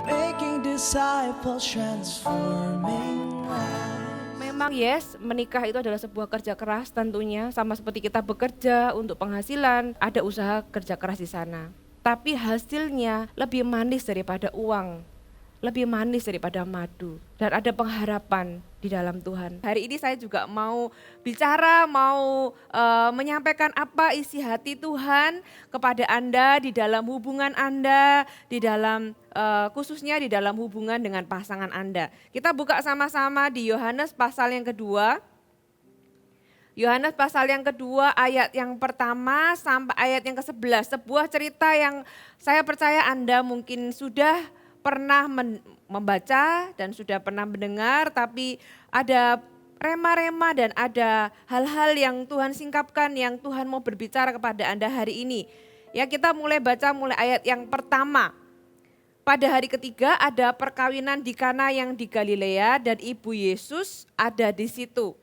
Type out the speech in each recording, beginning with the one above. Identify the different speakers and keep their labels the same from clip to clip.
Speaker 1: making disciples, transforming lives.
Speaker 2: Memang yes, menikah itu adalah sebuah kerja keras tentunya, sama seperti kita bekerja untuk penghasilan, ada usaha kerja keras di sana. Tapi hasilnya lebih manis daripada uang, lebih manis daripada madu, dan ada pengharapan di dalam Tuhan. Hari ini saya juga mau bicara, mau menyampaikan apa isi hati Tuhan kepada Anda di dalam hubungan Anda, di dalam khususnya di dalam hubungan dengan pasangan Anda. Kita buka sama-sama di Yohanes pasal yang kedua. Yohanes pasal yang kedua ayat yang pertama sampai ayat yang ke-11. Sebuah cerita yang saya percaya Anda mungkin sudah pernah membaca dan sudah pernah mendengar, tapi ada rema-rema dan ada hal-hal yang Tuhan singkapkan, yang Tuhan mau berbicara kepada Anda hari ini. Ya, kita mulai baca mulai ayat yang pertama. Pada hari ketiga ada perkawinan di Kana yang di Galilea dan ibu Yesus ada di situ.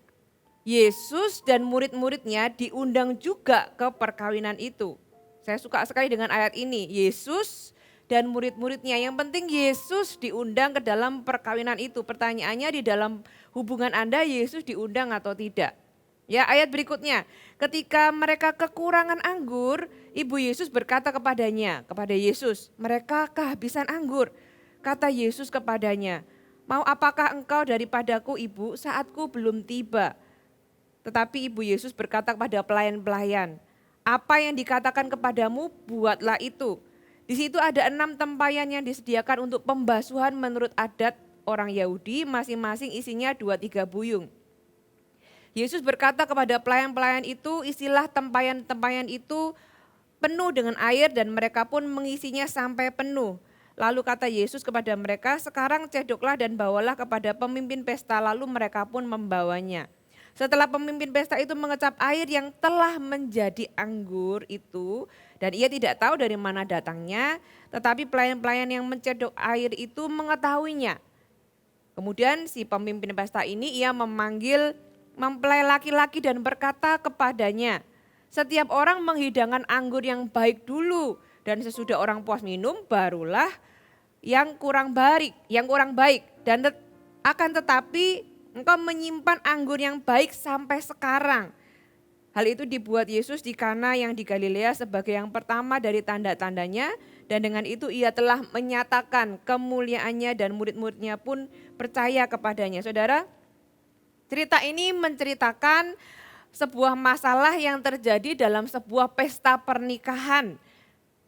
Speaker 2: Yesus dan murid-muridnya diundang juga ke perkawinan itu. Saya suka sekali dengan ayat ini. Yesus dan murid-muridnya. Yang penting Yesus diundang ke dalam perkawinan itu. Pertanyaannya di dalam hubungan Anda Yesus diundang atau tidak? Ya, ayat berikutnya. Ketika mereka kekurangan anggur, ibu Yesus berkata kepadanya, kepada Yesus, mereka kehabisan anggur. Kata Yesus kepadanya, mau apakah engkau daripadaku ibu, saatku belum tiba. Tetapi ibu Yesus berkata kepada pelayan-pelayan, apa yang dikatakan kepadamu buatlah itu. Di situ ada 6 tempayan yang disediakan untuk pembasuhan menurut adat orang Yahudi, masing-masing isinya 2-3 buyung. Yesus berkata kepada pelayan-pelayan itu, isilah tempayan-tempayan itu penuh dengan air dan mereka pun mengisinya sampai penuh. Lalu kata Yesus kepada mereka, sekarang cedoklah dan bawalah kepada pemimpin pesta, lalu mereka pun membawanya. Setelah pemimpin pesta itu mengecap air yang telah menjadi anggur itu, dan ia tidak tahu dari mana datangnya, tetapi pelayan-pelayan yang mencedok air itu mengetahuinya. Kemudian si pemimpin pesta ini ia memanggil mempelai laki-laki dan berkata kepadanya, setiap orang menghidangkan anggur yang baik dulu, dan sesudah orang puas minum barulah yang kurang baik, dan akan tetapi engkau menyimpan anggur yang baik sampai sekarang. Hal itu dibuat Yesus di Kana yang di Galilea sebagai yang pertama dari tanda-tandanya, dan dengan itu ia telah menyatakan kemuliaannya dan murid-muridnya pun percaya kepadanya. Saudara, cerita ini menceritakan sebuah masalah yang terjadi dalam sebuah pesta pernikahan.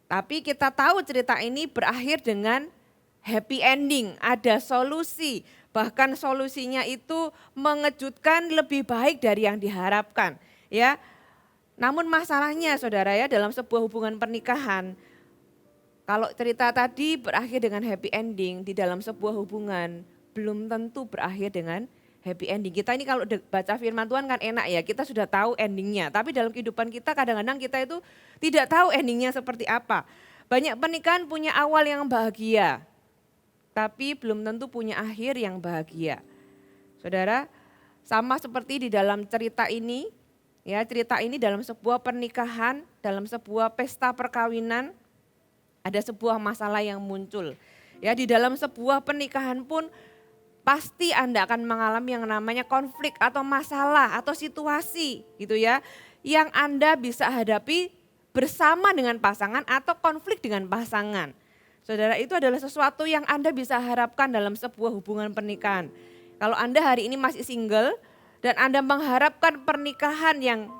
Speaker 2: Tapi kita tahu cerita ini berakhir dengan happy ending, ada solusi. Bahkan solusinya itu mengejutkan, lebih baik dari yang diharapkan. Ya, namun masalahnya saudara ya, dalam sebuah hubungan pernikahan, kalau cerita tadi berakhir dengan happy ending, di dalam sebuah hubungan belum tentu berakhir dengan happy ending. Kita ini kalau baca firman Tuhan kan enak ya, kita sudah tahu endingnya. Tapi dalam kehidupan kita kadang-kadang kita itu tidak tahu endingnya seperti apa. Banyak pernikahan punya awal yang bahagia, tapi belum tentu punya akhir yang bahagia. Saudara, sama seperti di dalam cerita ini, ya, cerita ini dalam sebuah pernikahan, dalam sebuah pesta perkawinan, ada sebuah masalah yang muncul. Ya, di dalam sebuah pernikahan pun pasti Anda akan mengalami yang namanya konflik atau masalah atau situasi gitu ya, yang Anda bisa hadapi bersama dengan pasangan atau konflik dengan pasangan. Saudara, itu adalah sesuatu yang Anda bisa harapkan dalam sebuah hubungan pernikahan. Kalau Anda hari ini masih single dan Anda mengharapkan pernikahan yang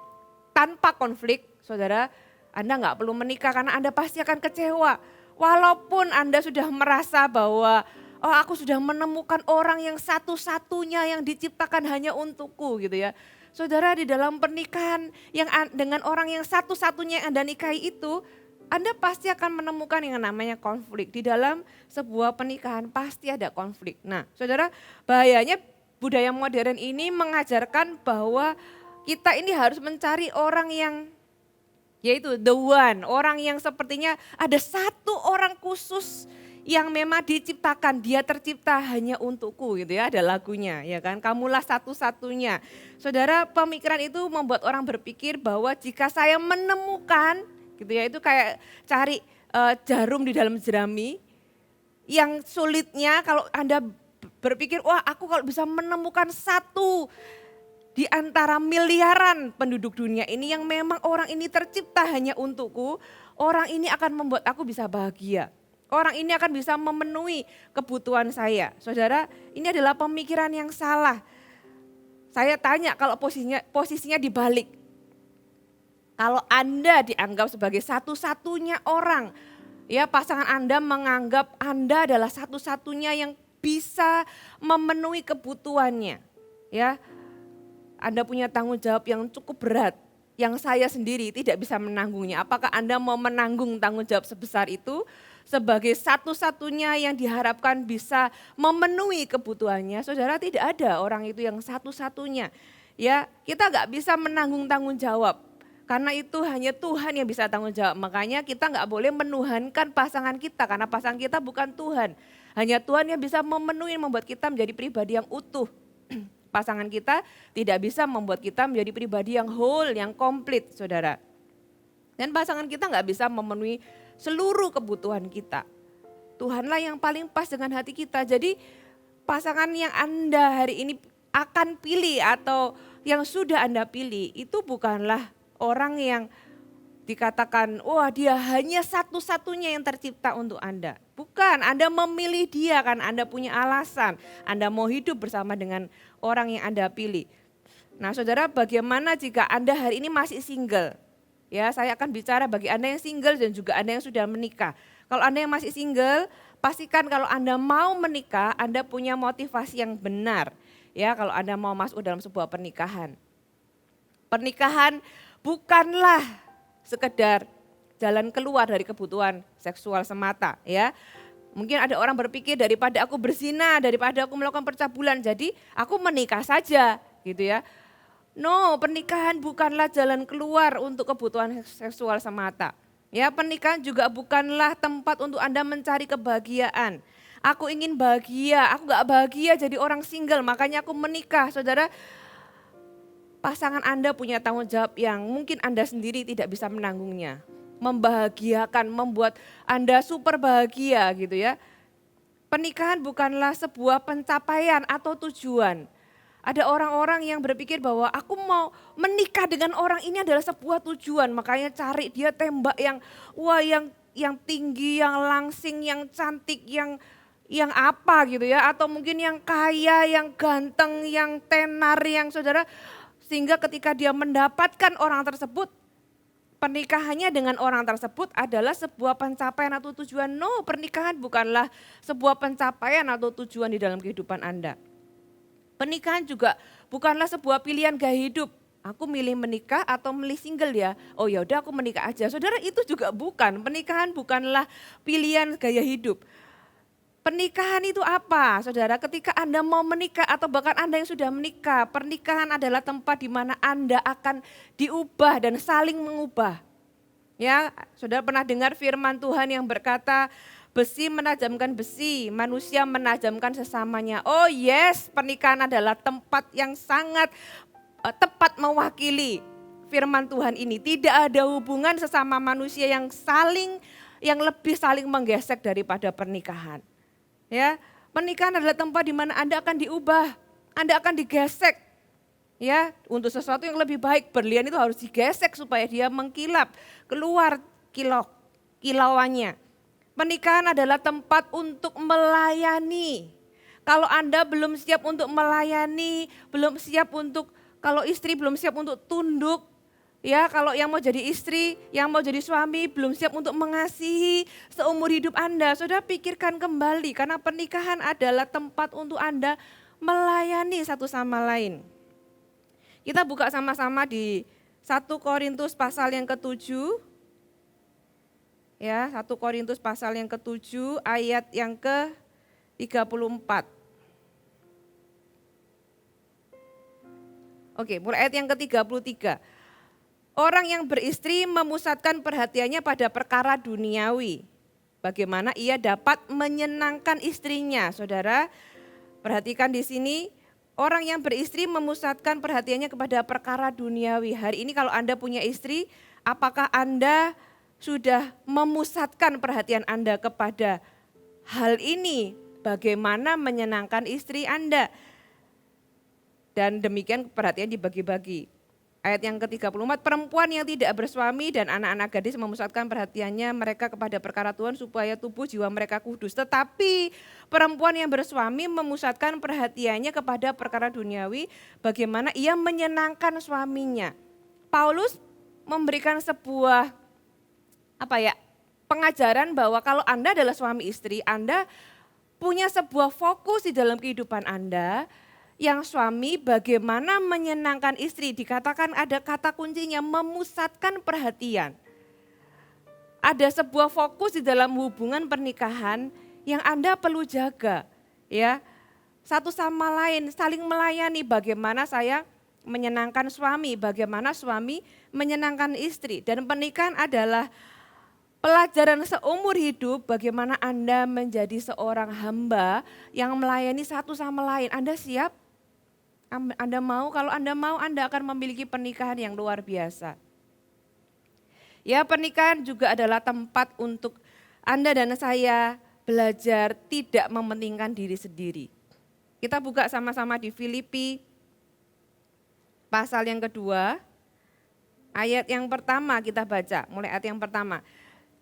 Speaker 2: tanpa konflik, saudara, Anda nggak perlu menikah karena Anda pasti akan kecewa. Walaupun Anda sudah merasa bahwa, oh aku sudah menemukan orang yang satu-satunya yang diciptakan hanya untukku gitu ya. Saudara, di dalam pernikahan yang dengan orang yang satu-satunya yang Anda nikahi itu, Anda pasti akan menemukan yang namanya konflik. Di dalam sebuah pernikahan pasti ada konflik. Nah, saudara, bahayanya budaya modern ini mengajarkan bahwa kita ini harus mencari orang yang, yaitu the one, orang yang sepertinya ada satu orang khusus yang memang diciptakan, dia tercipta hanya untukku gitu ya, ada lagunya ya kan, kamulah satu-satunya. Saudara, pemikiran itu membuat orang berpikir bahwa jika saya menemukan gitu ya, itu kayak cari jarum di dalam jerami. Yang sulitnya kalau Anda berpikir, wah aku kalau bisa menemukan satu di antara miliaran penduduk dunia ini yang memang orang ini tercipta hanya untukku, orang ini akan membuat aku bisa bahagia. Orang ini akan bisa memenuhi kebutuhan saya. Saudara, ini adalah pemikiran yang salah. Saya tanya kalau posisinya dibalik. Kalau Anda dianggap sebagai satu-satunya orang, ya pasangan Anda menganggap Anda adalah satu-satunya yang bisa memenuhi kebutuhannya. Ya, Anda punya tanggung jawab yang cukup berat, yang saya sendiri tidak bisa menanggungnya. Apakah Anda mau menanggung tanggung jawab sebesar itu sebagai satu-satunya yang diharapkan bisa memenuhi kebutuhannya? Saudara, tidak ada orang itu yang satu-satunya. Ya, kita nggak bisa menanggung tanggung jawab. Karena itu hanya Tuhan yang bisa tanggung jawab. Makanya kita nggak boleh menuhankan pasangan kita. Karena pasangan kita bukan Tuhan. Hanya Tuhan yang bisa memenuhi, membuat kita menjadi pribadi yang utuh. Pasangan kita tidak bisa membuat kita menjadi pribadi yang whole, yang komplit, saudara. Dan pasangan kita nggak bisa memenuhi seluruh kebutuhan kita. Tuhanlah yang paling pas dengan hati kita. Jadi pasangan yang Anda hari ini akan pilih atau yang sudah Anda pilih itu bukanlah orang yang dikatakan, wah dia hanya satu-satunya yang tercipta untuk Anda. Bukan, Anda memilih dia kan, Anda punya alasan. Anda mau hidup bersama dengan orang yang Anda pilih. Nah saudara, bagaimana jika Anda hari ini masih single? Ya, saya akan bicara bagi Anda yang single dan juga Anda yang sudah menikah. Kalau Anda yang masih single, pastikan kalau Anda mau menikah, Anda punya motivasi yang benar. Ya, kalau Anda mau masuk dalam sebuah pernikahan. Pernikahan bukanlah sekedar jalan keluar dari kebutuhan seksual semata, ya. Mungkin ada orang berpikir daripada aku berzina, daripada aku melakukan percabulan, jadi aku menikah saja, gitu ya. No, pernikahan bukanlah jalan keluar untuk kebutuhan seksual semata. Ya, pernikahan juga bukanlah tempat untuk Anda mencari kebahagiaan. Aku ingin bahagia, aku gak bahagia jadi orang single, makanya aku menikah. Saudara, pasangan Anda punya tanggung jawab yang mungkin Anda sendiri tidak bisa menanggungnya. Membahagiakan, membuat Anda super bahagia gitu ya. Pernikahan bukanlah sebuah pencapaian atau tujuan. Ada orang-orang yang berpikir bahwa aku mau menikah dengan orang ini adalah sebuah tujuan. Makanya cari dia tembak yang wah yang tinggi, yang langsing, yang cantik, yang apa gitu ya. Atau mungkin yang kaya, yang ganteng, yang tenar, yang saudara. Sehingga ketika dia mendapatkan orang tersebut, pernikahannya dengan orang tersebut adalah sebuah pencapaian atau tujuan. No, pernikahan bukanlah sebuah pencapaian atau tujuan di dalam kehidupan Anda. Pernikahan juga bukanlah sebuah pilihan gaya hidup. Aku milih menikah atau milih single ya. Oh ya udah aku menikah aja. Saudara, itu juga bukan. Pernikahan bukanlah pilihan gaya hidup. Pernikahan itu apa? Saudara, ketika Anda mau menikah atau bahkan Anda yang sudah menikah, pernikahan adalah tempat di mana Anda akan diubah dan saling mengubah. Ya, saudara pernah dengar firman Tuhan yang berkata, besi menajamkan besi, manusia menajamkan sesamanya. Oh yes, pernikahan adalah tempat yang sangat tepat mewakili firman Tuhan ini. Tidak ada hubungan sesama manusia yang lebih saling menggesek daripada pernikahan. Ya, pernikahan adalah tempat di mana Anda akan diubah, Anda akan digesek. Ya, untuk sesuatu yang lebih baik, berlian itu harus digesek supaya dia mengkilap, keluar kilauannya. Pernikahan adalah tempat untuk melayani. Kalau Anda belum siap untuk melayani, belum siap untuk, kalau istri belum siap untuk tunduk, ya kalau yang mau jadi istri, yang mau jadi suami belum siap untuk mengasihi seumur hidup Anda, saudara pikirkan kembali karena pernikahan adalah tempat untuk Anda melayani satu sama lain. Kita buka sama-sama di 1 Korintus pasal yang ke-7. Ya, 1 Korintus pasal yang ke-7 ayat yang ke-34. Oke, mulai ayat yang ke-33. Orang yang beristri memusatkan perhatiannya pada perkara duniawi. Bagaimana ia dapat menyenangkan istrinya, saudara. Perhatikan di sini, orang yang beristri memusatkan perhatiannya kepada perkara duniawi. Hari ini kalau Anda punya istri, apakah Anda sudah memusatkan perhatian Anda kepada hal ini, bagaimana menyenangkan istri Anda. Dan demikian perhatian dibagi-bagi. Ayat yang ke-34, perempuan yang tidak bersuami dan anak-anak gadis memusatkan perhatiannya mereka kepada perkara Tuhan supaya tubuh jiwa mereka kudus. Tetapi perempuan yang bersuami memusatkan perhatiannya kepada perkara duniawi, bagaimana ia menyenangkan suaminya. Paulus memberikan sebuah pengajaran bahwa kalau Anda adalah suami istri, Anda punya sebuah fokus di dalam kehidupan Anda. Yang suami bagaimana menyenangkan istri, dikatakan ada kata kuncinya memusatkan perhatian. Ada sebuah fokus di dalam hubungan pernikahan yang Anda perlu jaga, ya. Satu sama lain saling melayani, bagaimana saya menyenangkan suami, bagaimana suami menyenangkan istri. Dan pernikahan adalah pelajaran seumur hidup bagaimana Anda menjadi seorang hamba yang melayani satu sama lain. Anda siap? Anda mau? Kalau Anda mau, Anda akan memiliki pernikahan yang luar biasa. Ya, pernikahan juga adalah tempat untuk Anda dan saya belajar tidak mementingkan diri sendiri. Kita buka sama-sama di Filipi pasal yang kedua, ayat yang pertama kita baca, mulai ayat yang pertama.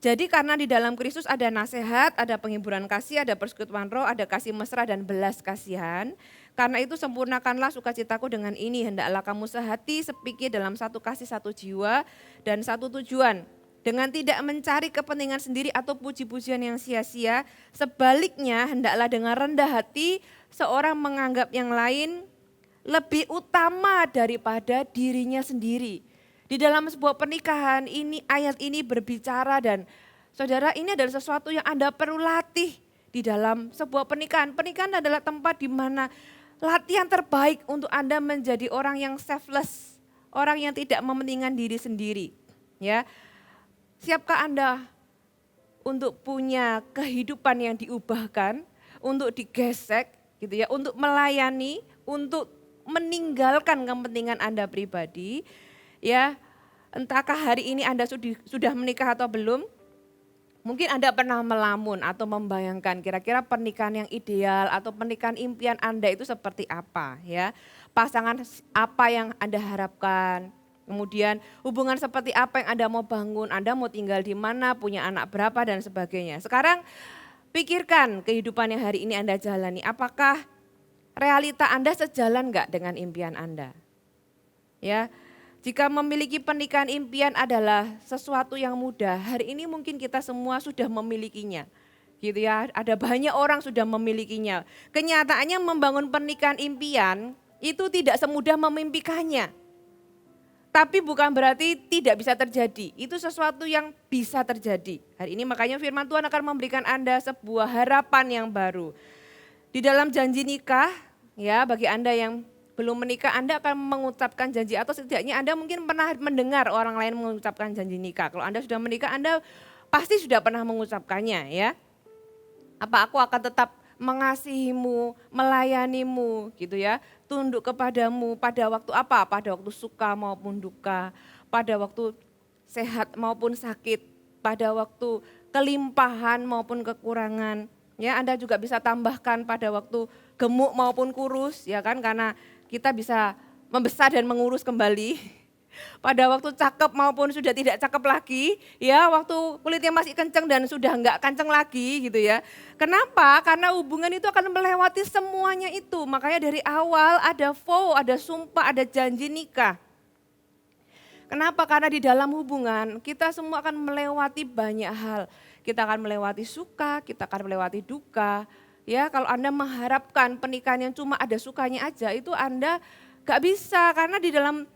Speaker 2: Jadi karena di dalam Kristus ada nasihat, ada penghiburan kasih, ada persekutuan roh, ada kasih mesra dan belas kasihan. Karena itu sempurnakanlah sukacitaku dengan ini, hendaklah kamu sehati, sepikir dalam satu kasih, satu jiwa, dan satu tujuan. Dengan tidak mencari kepentingan sendiri atau puji-pujian yang sia-sia, sebaliknya hendaklah dengan rendah hati seorang menganggap yang lain lebih utama daripada dirinya sendiri. Di dalam sebuah pernikahan ini, ayat ini berbicara dan saudara ini adalah sesuatu yang Anda perlu latih di dalam sebuah pernikahan. Pernikahan adalah tempat di mana latihan terbaik untuk Anda menjadi orang yang selfless, orang yang tidak mementingkan diri sendiri. Ya, siapkah Anda untuk punya kehidupan yang diubahkan, untuk digesek, gitu ya, untuk melayani, untuk meninggalkan kepentingan Anda pribadi? Ya, entahkah hari ini Anda sudah menikah atau belum? Mungkin Anda pernah melamun atau membayangkan kira-kira pernikahan yang ideal atau pernikahan impian Anda itu seperti apa, ya. Pasangan apa yang Anda harapkan, kemudian hubungan seperti apa yang Anda mau bangun, Anda mau tinggal di mana, punya anak berapa dan sebagainya. Sekarang pikirkan kehidupan yang hari ini Anda jalani, apakah realita Anda sejalan enggak dengan impian Anda? Ya. Jika memiliki pernikahan impian adalah sesuatu yang mudah, hari ini mungkin kita semua sudah memilikinya. Gitu ya, ada banyak orang sudah memilikinya. Kenyataannya membangun pernikahan impian itu tidak semudah memimpikannya. Tapi bukan berarti tidak bisa terjadi, itu sesuatu yang bisa terjadi. Hari ini makanya firman Tuhan akan memberikan Anda sebuah harapan yang baru. Di dalam janji nikah, ya bagi Anda yang belum menikah, Anda akan mengucapkan janji atau setidaknya Anda mungkin pernah mendengar orang lain mengucapkan janji nikah. Kalau Anda sudah menikah, Anda pasti sudah pernah mengucapkannya, ya. Apa aku akan tetap mengasihimu, melayanimu, gitu ya. Tunduk kepadamu pada waktu apa? Pada waktu suka maupun duka, pada waktu sehat maupun sakit, pada waktu kelimpahan maupun kekurangan. Ya, Anda juga bisa tambahkan pada waktu gemuk maupun kurus, ya kan, karena kita bisa membesar dan mengurus kembali. Pada waktu cakep maupun sudah tidak cakep lagi, ya waktu kulitnya masih kenceng dan sudah enggak kenceng lagi gitu ya. Kenapa? Karena hubungan itu akan melewati semuanya itu. Makanya dari awal ada vow, ada sumpah, ada janji nikah. Kenapa? Karena di dalam hubungan kita semua akan melewati banyak hal. Kita akan melewati suka, kita akan melewati duka. Ya, kalau Anda mengharapkan pernikahan yang cuma ada sukanya aja, itu Anda gak bisa, karena di dalam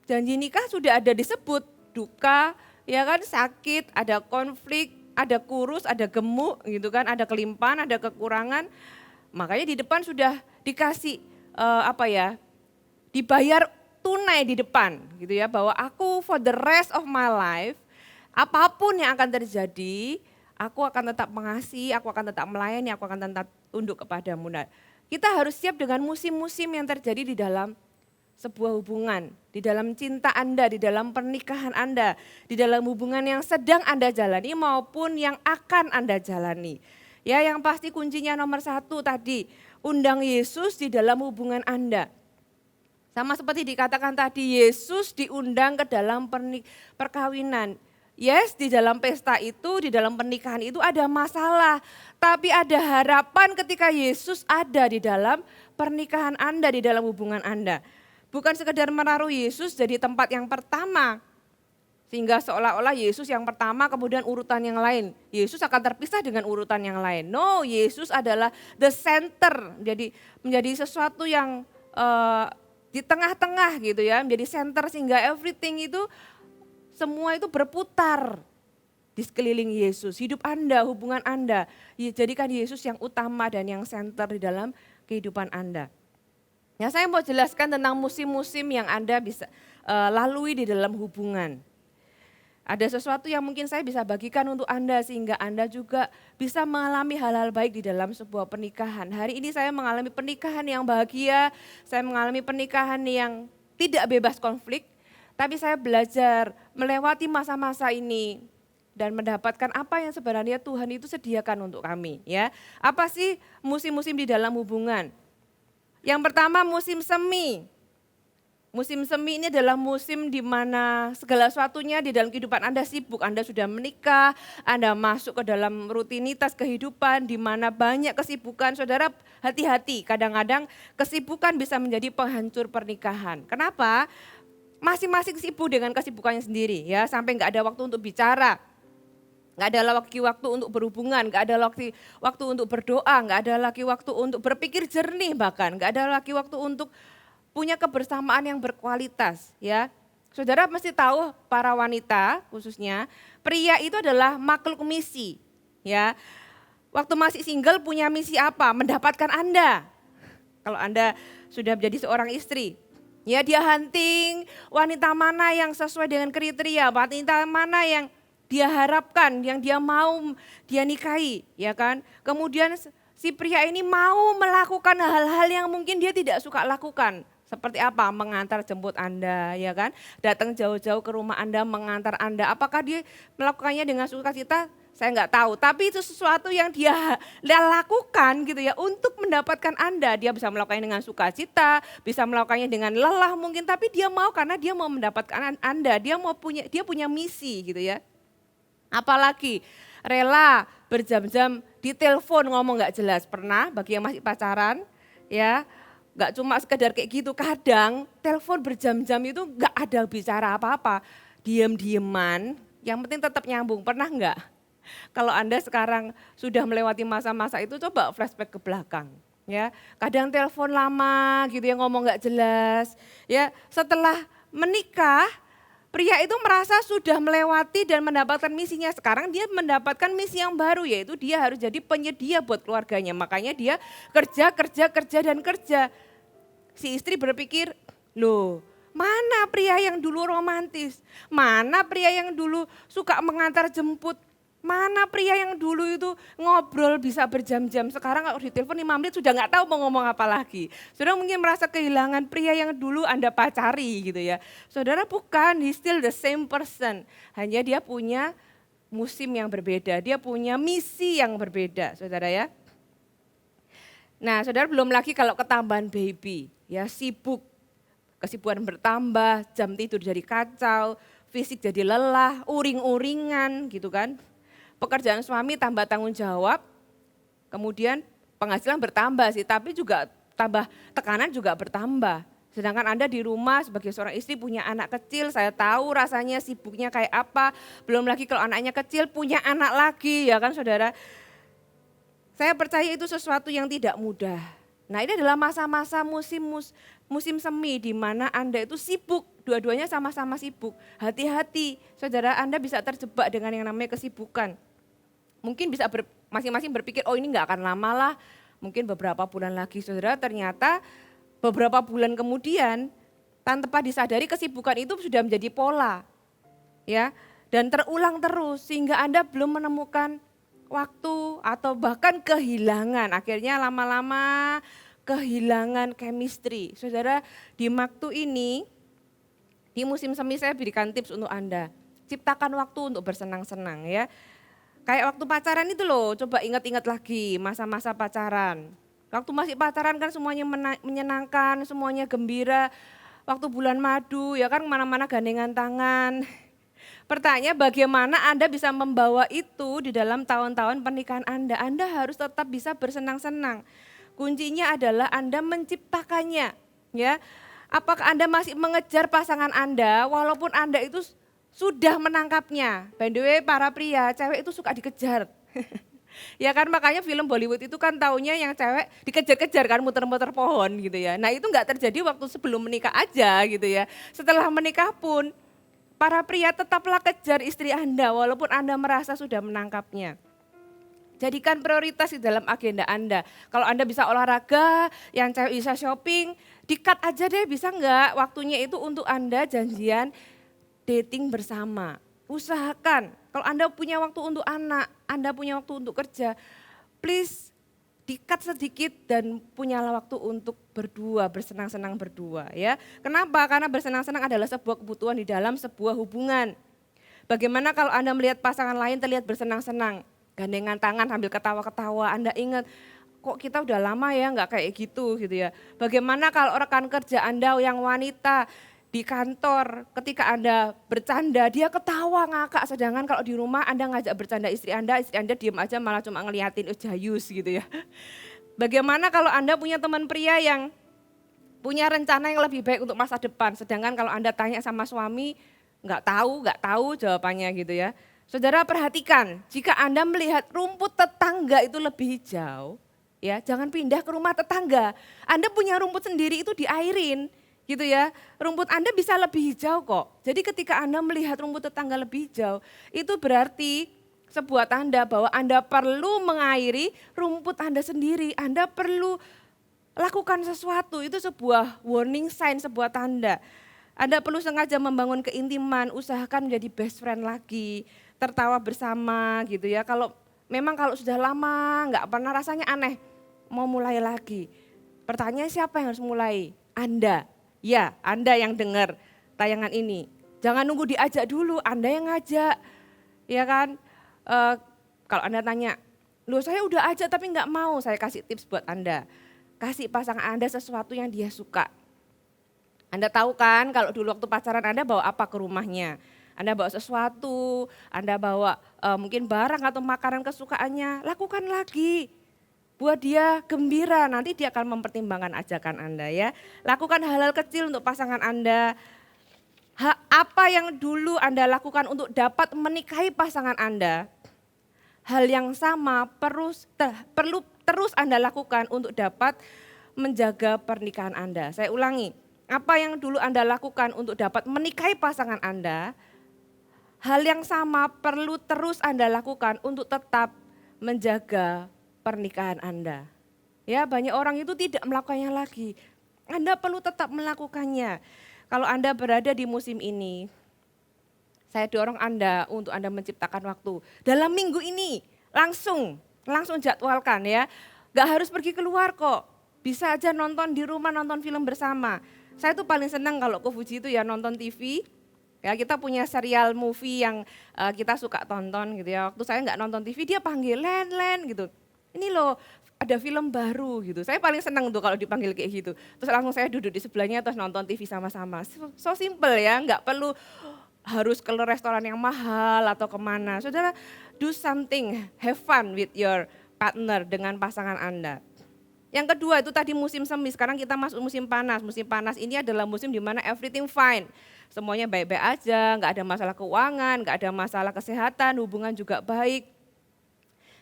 Speaker 2: janji nikah sudah ada disebut duka, ya kan, sakit, ada konflik, ada kurus, ada gemuk gitu kan, ada kelimpahan, ada kekurangan. Makanya di depan sudah dikasih dibayar tunai di depan gitu ya, bahwa aku for the rest of my life, apapun yang akan terjadi, aku akan tetap mengasihi, aku akan tetap melayani, aku akan tetap tunduk kepadamu. Nah, kita harus siap dengan musim-musim yang terjadi di dalam sebuah hubungan, di dalam cinta Anda, di dalam pernikahan Anda, di dalam hubungan yang sedang Anda jalani maupun yang akan Anda jalani. Ya, yang pasti kuncinya nomor 1 tadi, undang Yesus di dalam hubungan Anda. Sama seperti dikatakan tadi, Yesus diundang ke dalam perkawinan. Yes, di dalam pesta itu, di dalam pernikahan itu ada masalah. Tapi ada harapan ketika Yesus ada di dalam pernikahan Anda, di dalam hubungan Anda. Bukan sekedar menaruh Yesus jadi tempat yang pertama. Sehingga seolah-olah Yesus yang pertama kemudian urutan yang lain. Yesus akan terpisah dengan urutan yang lain. No, Yesus adalah the center. Jadi menjadi sesuatu yang di tengah-tengah gitu ya. Menjadi center sehingga everything itu semua itu berputar di sekeliling Yesus. Hidup Anda, hubungan Anda. Jadikan Yesus yang utama dan yang center di dalam kehidupan Anda. Ya, saya mau jelaskan tentang musim-musim yang Anda bisa lalui di dalam hubungan. Ada sesuatu yang mungkin saya bisa bagikan untuk Anda sehingga Anda juga bisa mengalami hal-hal baik di dalam sebuah pernikahan. Hari ini saya mengalami pernikahan yang bahagia, saya mengalami pernikahan yang tidak bebas konflik, tapi saya belajar melewati masa-masa ini dan mendapatkan apa yang sebenarnya Tuhan itu sediakan untuk kami. Ya, apa sih musim-musim di dalam hubungan? Yang pertama musim semi. Musim semi ini adalah musim di mana segala sesuatunya di dalam kehidupan Anda sibuk. Anda sudah menikah, Anda masuk ke dalam rutinitas kehidupan di mana banyak kesibukan. Saudara hati-hati, kadang-kadang kesibukan bisa menjadi penghancur pernikahan. Kenapa? Masing-masing sibuk dengan kesibukannya sendiri ya, sampai nggak ada waktu untuk bicara. Nggak ada lagi waktu untuk berhubungan, nggak ada lagi waktu untuk berdoa, nggak ada lagi waktu untuk berpikir jernih bahkan, nggak ada lagi waktu untuk punya kebersamaan yang berkualitas ya. Saudara mesti tahu para wanita khususnya, pria itu adalah makhluk misi ya. Waktu masih single punya misi apa? Mendapatkan Anda. Kalau Anda sudah menjadi seorang istri, ya dia hunting wanita mana yang sesuai dengan kriteria, wanita mana yang dia harapkan, yang dia mau dia nikahi ya kan. Kemudian si pria ini mau melakukan hal-hal yang mungkin dia tidak suka lakukan. Seperti apa? Mengantar jemput Anda, ya kan? Datang jauh-jauh ke rumah Anda, mengantar Anda. Apakah dia melakukannya dengan sukacita? Saya nggak tahu. Tapi itu sesuatu yang dia lakukan gitu ya untuk mendapatkan Anda. Dia bisa melakukannya dengan sukacita, bisa melakukannya dengan lelah mungkin. Tapi dia mau karena dia mau mendapatkan Anda. Dia punya misi gitu ya. Apalagi rela berjam-jam di telepon ngomong nggak jelas. Pernah bagi yang masih pacaran, ya. Gak cuma sekedar kayak gitu, kadang telepon berjam-jam itu gak ada bicara apa-apa. Diem-dieman, yang penting tetap nyambung. Pernah enggak? Kalau Anda sekarang sudah melewati masa-masa itu, coba flashback ke belakang. Ya, kadang telepon lama gitu ya, ngomong gak jelas. Ya, setelah menikah, pria itu merasa sudah melewati dan mendapatkan misinya. Sekarang dia mendapatkan misi yang baru, yaitu dia harus jadi penyedia buat keluarganya. Makanya dia kerja dan kerja. Si istri berpikir, loh mana pria yang dulu romantis? Mana pria yang dulu suka mengantar jemput? Mana pria yang dulu itu ngobrol bisa berjam-jam? Sekarang kalau ditelepon 5 menit sudah nggak tahu mau ngomong apa lagi. Saudara mungkin merasa kehilangan pria yang dulu Anda pacari gitu ya. Saudara bukan, he still the same person. Hanya dia punya musim yang berbeda, dia punya misi yang berbeda saudara ya. Nah saudara belum lagi kalau ketambahan baby, ya sibuk, kesibukan bertambah, jam tidur jadi kacau, fisik jadi lelah, uring-uringan gitu kan. Pekerjaan suami tambah tanggung jawab, kemudian penghasilan bertambah sih, tapi juga tekanan juga bertambah. Sedangkan Anda di rumah sebagai seorang istri punya anak kecil, saya tahu rasanya sibuknya kayak apa. Belum lagi kalau anaknya kecil punya anak lagi ya kan saudara. Saya percaya itu sesuatu yang tidak mudah. Nah ini adalah masa-masa musim semi di mana Anda itu sibuk, dua-duanya sama-sama sibuk. Hati-hati saudara, Anda bisa terjebak dengan yang namanya kesibukan. Mungkin bisa masing-masing berpikir, oh ini gak akan lama lah, mungkin beberapa bulan lagi. Saudara ternyata beberapa bulan kemudian tanpa disadari kesibukan itu sudah menjadi pola. Ya, dan terulang terus sehingga Anda belum menemukan waktu atau bahkan kehilangan, akhirnya lama-lama kehilangan chemistry. Saudara di waktu ini, di musim semi saya berikan tips untuk Anda, ciptakan waktu untuk bersenang-senang ya. Kayak waktu pacaran itu loh, coba ingat-ingat lagi masa-masa pacaran. Waktu masih pacaran kan semuanya menyenangkan, semuanya gembira. Waktu bulan madu ya kan kemana-mana gandengan tangan. Pertanyaan bagaimana Anda bisa membawa itu di dalam tahun-tahun pernikahan Anda. Anda harus tetap bisa bersenang-senang. Kuncinya adalah Anda menciptakannya. Ya, apakah Anda masih mengejar pasangan Anda walaupun Anda itu sudah menangkapnya. By the way para pria, cewek itu suka dikejar. Ya kan makanya film Bollywood itu kan taunya yang cewek dikejar-kejar kan muter-muter pohon gitu ya. Nah itu enggak terjadi waktu sebelum menikah aja gitu ya. Setelah menikah pun para pria tetaplah kejar istri Anda walaupun Anda merasa sudah menangkapnya. Jadikan prioritas di dalam agenda Anda. Kalau Anda bisa olahraga, yang cewek bisa shopping, di-cut aja deh bisa enggak waktunya itu untuk Anda janjian dating bersama. Usahakan kalau Anda punya waktu untuk anak, Anda punya waktu untuk kerja, please di-cut sedikit dan punyalah waktu untuk berdua, bersenang-senang berdua ya. Kenapa? Karena bersenang-senang adalah sebuah kebutuhan di dalam sebuah hubungan. Bagaimana kalau Anda melihat pasangan lain terlihat bersenang-senang, gandengan tangan sambil ketawa-ketawa, Anda ingat kok kita udah lama ya nggak kayak gitu ya. Bagaimana kalau rekan kerja Anda yang wanita di kantor ketika Anda bercanda dia ketawa ngakak, sedangkan kalau di rumah Anda ngajak bercanda istri Anda diem aja malah cuma ngeliatin jayus gitu ya. Bagaimana kalau Anda punya teman pria yang punya rencana yang lebih baik untuk masa depan, sedangkan kalau Anda tanya sama suami nggak tahu jawabannya gitu ya. Saudara perhatikan, jika Anda melihat rumput tetangga itu lebih hijau, ya jangan pindah ke rumah tetangga. Anda punya rumput sendiri itu diairin. Gitu ya, rumput Anda bisa lebih hijau kok. Jadi ketika Anda melihat rumput tetangga lebih hijau, itu berarti sebuah tanda bahwa Anda perlu mengairi rumput Anda sendiri. Anda perlu lakukan sesuatu, itu sebuah warning sign, sebuah tanda. Anda perlu sengaja membangun keintiman, usahakan menjadi best friend lagi, tertawa bersama gitu ya. Kalau sudah lama nggak pernah rasanya aneh, mau mulai lagi. Pertanyaan siapa yang harus mulai? Anda. Ya, Anda yang dengar tayangan ini. Jangan nunggu diajak dulu, Anda yang ngajak. Ya kan, kalau Anda tanya, loh saya udah ajak tapi nggak mau, saya kasih tips buat Anda. Kasih pasangan Anda sesuatu yang dia suka. Anda tahu kan kalau dulu waktu pacaran Anda bawa apa ke rumahnya. Anda bawa sesuatu, Anda bawa mungkin barang atau makanan kesukaannya, lakukan lagi. Buat dia gembira, nanti dia akan mempertimbangkan ajakan Anda ya. Lakukan hal-hal kecil untuk pasangan Anda. Apa yang dulu Anda lakukan untuk dapat menikahi pasangan Anda, hal yang sama perlu terus Anda lakukan untuk dapat menjaga pernikahan Anda. Saya ulangi, apa yang dulu Anda lakukan untuk dapat menikahi pasangan Anda, hal yang sama perlu terus Anda lakukan untuk tetap menjaga pernikahan Anda. Ya, banyak orang itu tidak melakukannya lagi. Anda perlu tetap melakukannya. Kalau Anda berada di musim ini, saya dorong Anda untuk Anda menciptakan waktu. Dalam minggu ini langsung jadwalkan ya. Gak harus pergi keluar kok. Bisa aja nonton di rumah, nonton film bersama. Saya tuh paling senang kalau ke Fuji itu ya nonton TV. Ya, kita punya serial movie yang kita suka tonton gitu ya. Waktu saya nggak nonton TV dia panggil Len gitu. Ini loh ada film baru gitu. Saya paling senang tuh kalau dipanggil kayak gitu. Terus langsung saya duduk di sebelahnya terus nonton TV sama-sama. So simple ya, nggak perlu harus ke restoran yang mahal atau kemana. Saudara, do something, have fun with your partner dengan pasangan Anda. Yang kedua itu tadi musim semi, sekarang kita masuk musim panas. Musim panas ini adalah musim di mana everything fine. Semuanya baik-baik aja, nggak ada masalah keuangan, nggak ada masalah kesehatan, hubungan juga baik.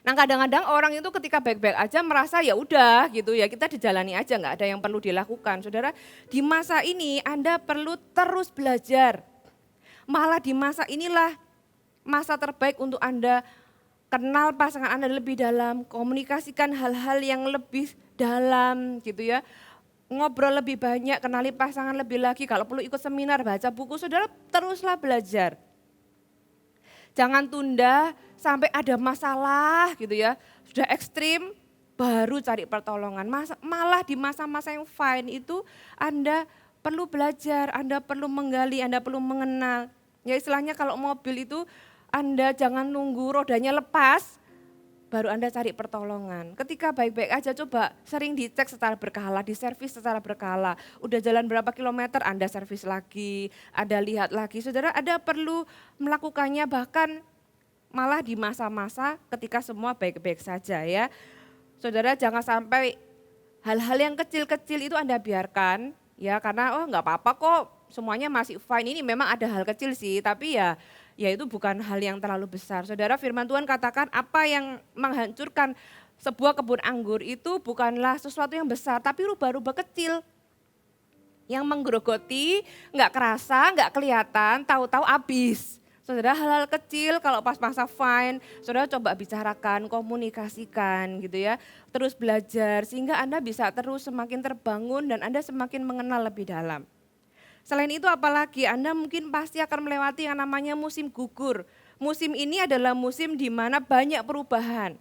Speaker 2: Nah kadang-kadang orang itu ketika baik-baik aja merasa ya udah gitu ya kita dijalani aja nggak ada yang perlu dilakukan. Saudara di masa ini Anda perlu terus belajar. Malah di masa inilah masa terbaik untuk Anda kenal pasangan Anda lebih dalam, komunikasikan hal-hal yang lebih dalam gitu ya. Ngobrol lebih banyak, kenali pasangan lebih lagi, kalau perlu ikut seminar, baca buku, saudara teruslah belajar. Jangan tunda sampai ada masalah gitu ya, sudah ekstrim baru cari pertolongan. Malah di masa-masa yang fine itu Anda perlu belajar, Anda perlu menggali, Anda perlu mengenal. Ya istilahnya kalau mobil itu Anda jangan nunggu rodanya lepas, baru Anda cari pertolongan. Ketika baik-baik aja coba sering dicek secara berkala, diservis secara berkala. Udah jalan berapa kilometer Anda servis lagi, Anda lihat lagi. Saudara, Anda perlu melakukannya bahkan malah di masa-masa ketika semua baik-baik saja ya. Saudara, jangan sampai hal-hal yang kecil-kecil itu Anda biarkan ya, karena oh nggak apa-apa kok, semuanya masih fine. Ini memang ada hal kecil sih, tapi ya itu bukan hal yang terlalu besar. Saudara, firman Tuhan katakan apa yang menghancurkan sebuah kebun anggur itu bukanlah sesuatu yang besar, tapi rubah-rubah kecil yang menggerogoti, nggak kerasa, nggak kelihatan, tahu-tahu habis. Saudara, hal-hal kecil kalau pas masa fine, saudara coba bicarakan, komunikasikan gitu ya. Terus belajar sehingga Anda bisa terus semakin terbangun dan Anda semakin mengenal lebih dalam. Selain itu apalagi Anda mungkin pasti akan melewati yang namanya musim gugur. Musim ini adalah musim di mana banyak perubahan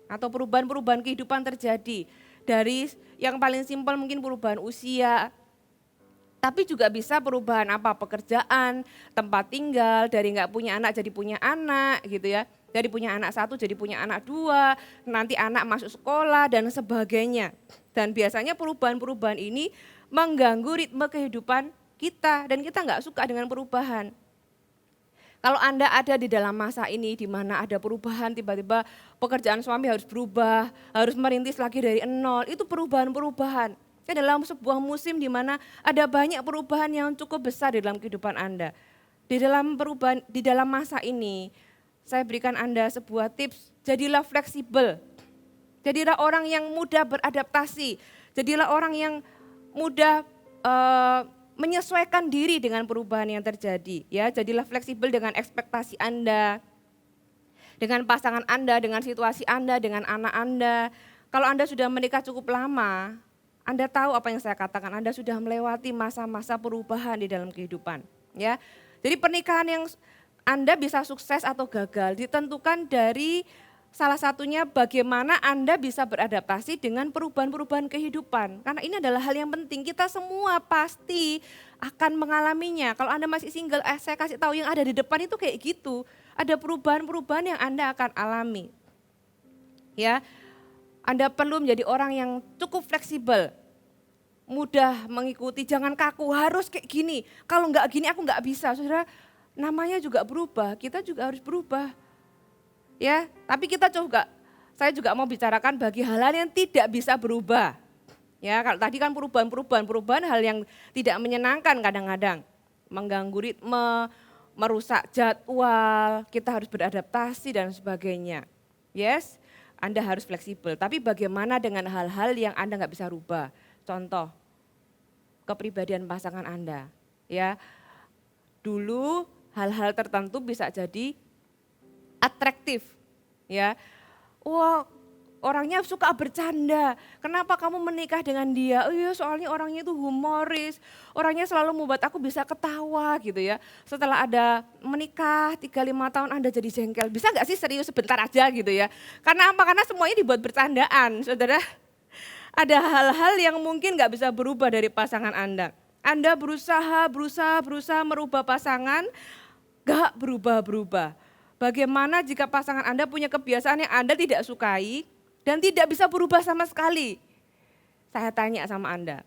Speaker 2: atau perubahan-perubahan kehidupan terjadi. Dari yang paling simpel mungkin perubahan usia, tapi juga bisa perubahan apa? Pekerjaan, tempat tinggal, dari nggak punya anak jadi punya anak gitu ya. Dari punya anak satu jadi punya anak dua, nanti anak masuk sekolah dan sebagainya. Dan biasanya perubahan-perubahan ini mengganggu ritme kehidupan kita dan kita nggak suka dengan perubahan. Kalau Anda ada di dalam masa ini di mana ada perubahan, tiba-tiba pekerjaan suami harus berubah, harus merintis lagi dari nol, itu perubahan-perubahan. Ini adalah sebuah musim di mana ada banyak perubahan yang cukup besar di dalam kehidupan Anda. Di dalam masa ini, saya berikan Anda sebuah tips, jadilah fleksibel. Jadilah orang yang mudah beradaptasi, jadilah orang yang mudah menyesuaikan diri dengan perubahan yang terjadi. Ya, jadilah fleksibel dengan ekspektasi Anda, dengan pasangan Anda, dengan situasi Anda, dengan anak Anda. Kalau Anda sudah menikah cukup lama, Anda tahu apa yang saya katakan, Anda sudah melewati masa-masa perubahan di dalam kehidupan. Ya, jadi pernikahan yang Anda bisa sukses atau gagal ditentukan dari salah satunya bagaimana Anda bisa beradaptasi dengan perubahan-perubahan kehidupan. Karena ini adalah hal yang penting, kita semua pasti akan mengalaminya. Kalau Anda masih single, saya kasih tahu yang ada di depan itu kayak gitu. Ada perubahan-perubahan yang Anda akan alami. Ya, Anda perlu menjadi orang yang cukup fleksibel, mudah mengikuti, jangan kaku, harus kayak gini. Kalau enggak gini aku enggak bisa. Saudara, namanya juga berubah, kita juga harus berubah. Ya, tapi saya juga mau bicarakan bagi hal-hal yang tidak bisa berubah. Ya, kalau tadi kan perubahan hal yang tidak menyenangkan kadang-kadang, mengganggu ritme, merusak jadwal, kita harus beradaptasi dan sebagainya. Yes, Anda harus fleksibel, tapi bagaimana dengan hal-hal yang Anda nggak bisa rubah? Contoh, kepribadian pasangan Anda. Ya, dulu hal-hal tertentu bisa jadi atraktif, ya. Wah, orangnya suka bercanda. Kenapa kamu menikah dengan dia? Oh iya, soalnya orangnya itu humoris. Orangnya selalu membuat aku bisa ketawa gitu ya. Setelah ada menikah 3-5 tahun Anda jadi jengkel. Bisa gak sih serius sebentar aja gitu ya. Karena apa? Karena semuanya dibuat bercandaan, saudara. Ada hal-hal yang mungkin gak bisa berubah dari pasangan Anda. Anda berusaha merubah pasangan, gak berubah-berubah. Bagaimana jika pasangan Anda punya kebiasaan yang Anda tidak sukai dan tidak bisa berubah sama sekali? Saya tanya sama Anda,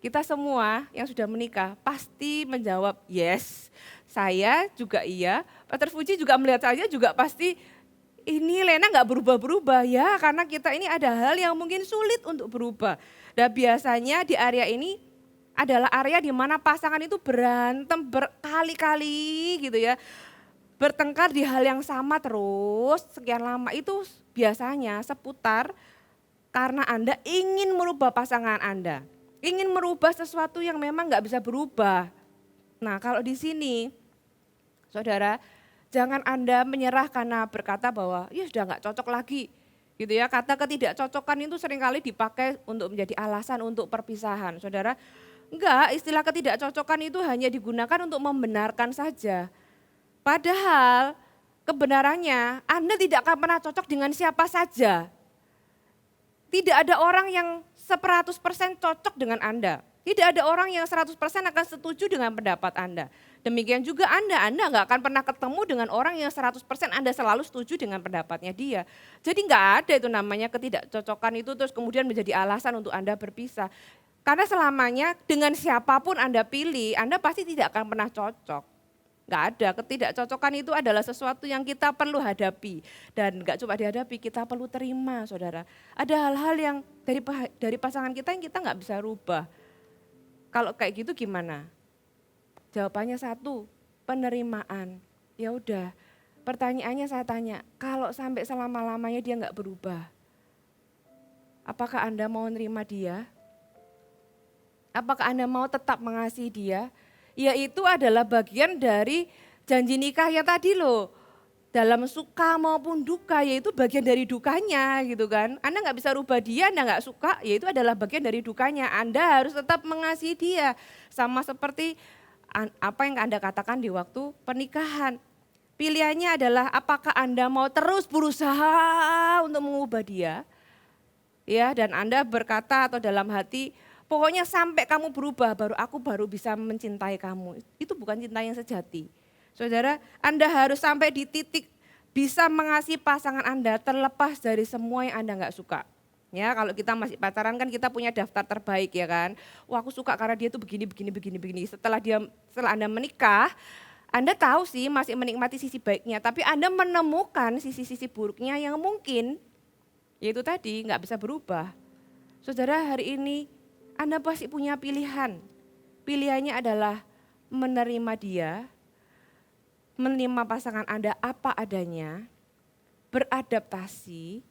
Speaker 2: kita semua yang sudah menikah pasti menjawab yes, saya juga iya, Pastor Fuji juga melihat saya juga pasti ini Lena gak berubah-berubah ya, karena kita ini ada hal yang mungkin sulit untuk berubah. Dan biasanya di area ini adalah area di mana pasangan itu berantem berkali-kali gitu ya. Bertengkar di hal yang sama terus sekian lama, itu biasanya seputar karena Anda ingin merubah pasangan Anda. Ingin merubah sesuatu yang memang gak bisa berubah. Nah, kalau di sini saudara, jangan Anda menyerah karena berkata bahwa ya sudah gak cocok lagi. Gitu ya, kata ketidakcocokan itu seringkali dipakai untuk menjadi alasan untuk perpisahan. Saudara, enggak, istilah ketidakcocokan itu hanya digunakan untuk membenarkan saja. Padahal kebenarannya Anda tidak akan pernah cocok dengan siapa saja. Tidak ada orang yang 100% cocok dengan Anda. Tidak ada orang yang 100% akan setuju dengan pendapat Anda. Demikian juga Anda nggak akan pernah ketemu dengan orang yang 100% Anda selalu setuju dengan pendapatnya dia. Jadi nggak ada itu namanya ketidakcocokan itu terus kemudian menjadi alasan untuk Anda berpisah. Karena selamanya dengan siapapun Anda pilih, Anda pasti tidak akan pernah cocok. Nggak ada, ketidakcocokan itu adalah sesuatu yang kita perlu hadapi. Dan nggak cuma dihadapi, kita perlu terima saudara. Ada hal-hal yang dari pasangan kita yang kita nggak bisa rubah. Kalau kayak gitu gimana? Jawabannya satu, penerimaan. Ya udah, pertanyaannya saya tanya, kalau sampai selama-lamanya dia nggak berubah, apakah Anda mau nerima dia? Apakah Anda mau tetap mengasihi dia? Ya itu adalah bagian dari janji nikah yang tadi loh. Dalam suka maupun duka, yaitu bagian dari dukanya gitu kan. Anda nggak bisa rubah dia, Anda nggak suka, yaitu adalah bagian dari dukanya. Anda harus tetap mengasihi dia. Sama seperti apa yang Anda katakan di waktu pernikahan. Pilihannya adalah apakah Anda mau terus berusaha untuk mengubah dia. Ya, dan Anda berkata atau dalam hati, pokoknya sampai kamu berubah aku baru bisa mencintai kamu. Itu bukan cinta yang sejati. Saudara, Anda harus sampai di titik bisa mengasihi pasangan Anda terlepas dari semua yang Anda nggak suka. Ya, kalau kita masih pacaran kan kita punya daftar terbaik ya kan. Wah, aku suka karena dia tuh begini. Setelah Anda menikah, Anda tahu sih masih menikmati sisi baiknya, tapi Anda menemukan sisi-sisi buruknya yang mungkin yaitu tadi nggak bisa berubah. Saudara, hari ini Anda pasti punya pilihan. Pilihannya adalah menerima dia, menerima pasangan Anda apa adanya, beradaptasi,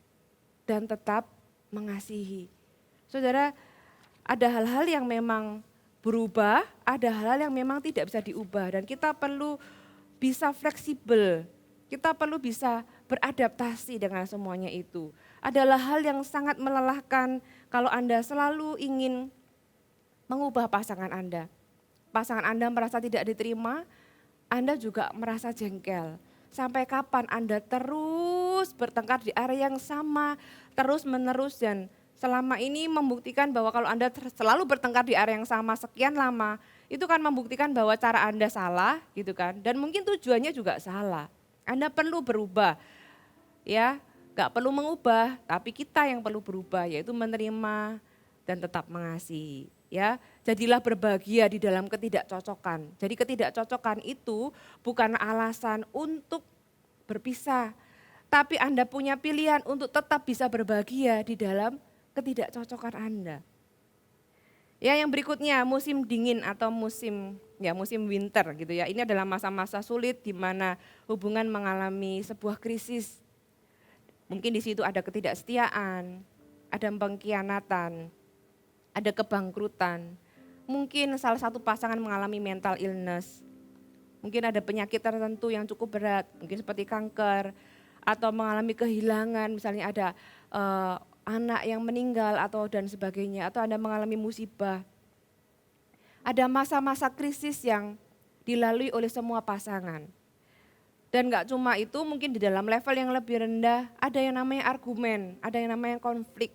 Speaker 2: dan tetap mengasihi. Saudara, ada hal-hal yang memang berubah, ada hal-hal yang memang tidak bisa diubah. Dan kita perlu bisa fleksibel, kita perlu bisa beradaptasi dengan semuanya itu. Adalah hal yang sangat melelahkan kalau Anda selalu ingin mengubah pasangan Anda. Pasangan Anda merasa tidak diterima, Anda juga merasa jengkel. Sampai kapan Anda terus bertengkar di area yang sama, terus menerus dan selama ini membuktikan bahwa kalau Anda selalu bertengkar di area yang sama sekian lama, itu kan membuktikan bahwa cara Anda salah gitu kan. Dan mungkin tujuannya juga salah. Anda perlu berubah. Ya, gak perlu mengubah, tapi kita yang perlu berubah yaitu menerima dan tetap mengasihi. Ya, jadilah berbahagia di dalam ketidakcocokan. Jadi ketidakcocokan itu bukan alasan untuk berpisah, tapi Anda punya pilihan untuk tetap bisa berbahagia di dalam ketidakcocokan Anda. Ya, yang berikutnya musim dingin atau musim winter gitu ya. Ini adalah masa-masa sulit di mana hubungan mengalami sebuah krisis. Mungkin di situ ada ketidaksetiaan, ada pengkhianatan, ada kebangkrutan. Mungkin salah satu pasangan mengalami mental illness. Mungkin ada penyakit tertentu yang cukup berat, mungkin seperti kanker, atau mengalami kehilangan, misalnya ada anak yang meninggal atau dan sebagainya, atau Anda mengalami musibah. Ada masa-masa krisis yang dilalui oleh semua pasangan. Dan gak cuma itu, mungkin di dalam level yang lebih rendah, ada yang namanya argumen, ada yang namanya konflik.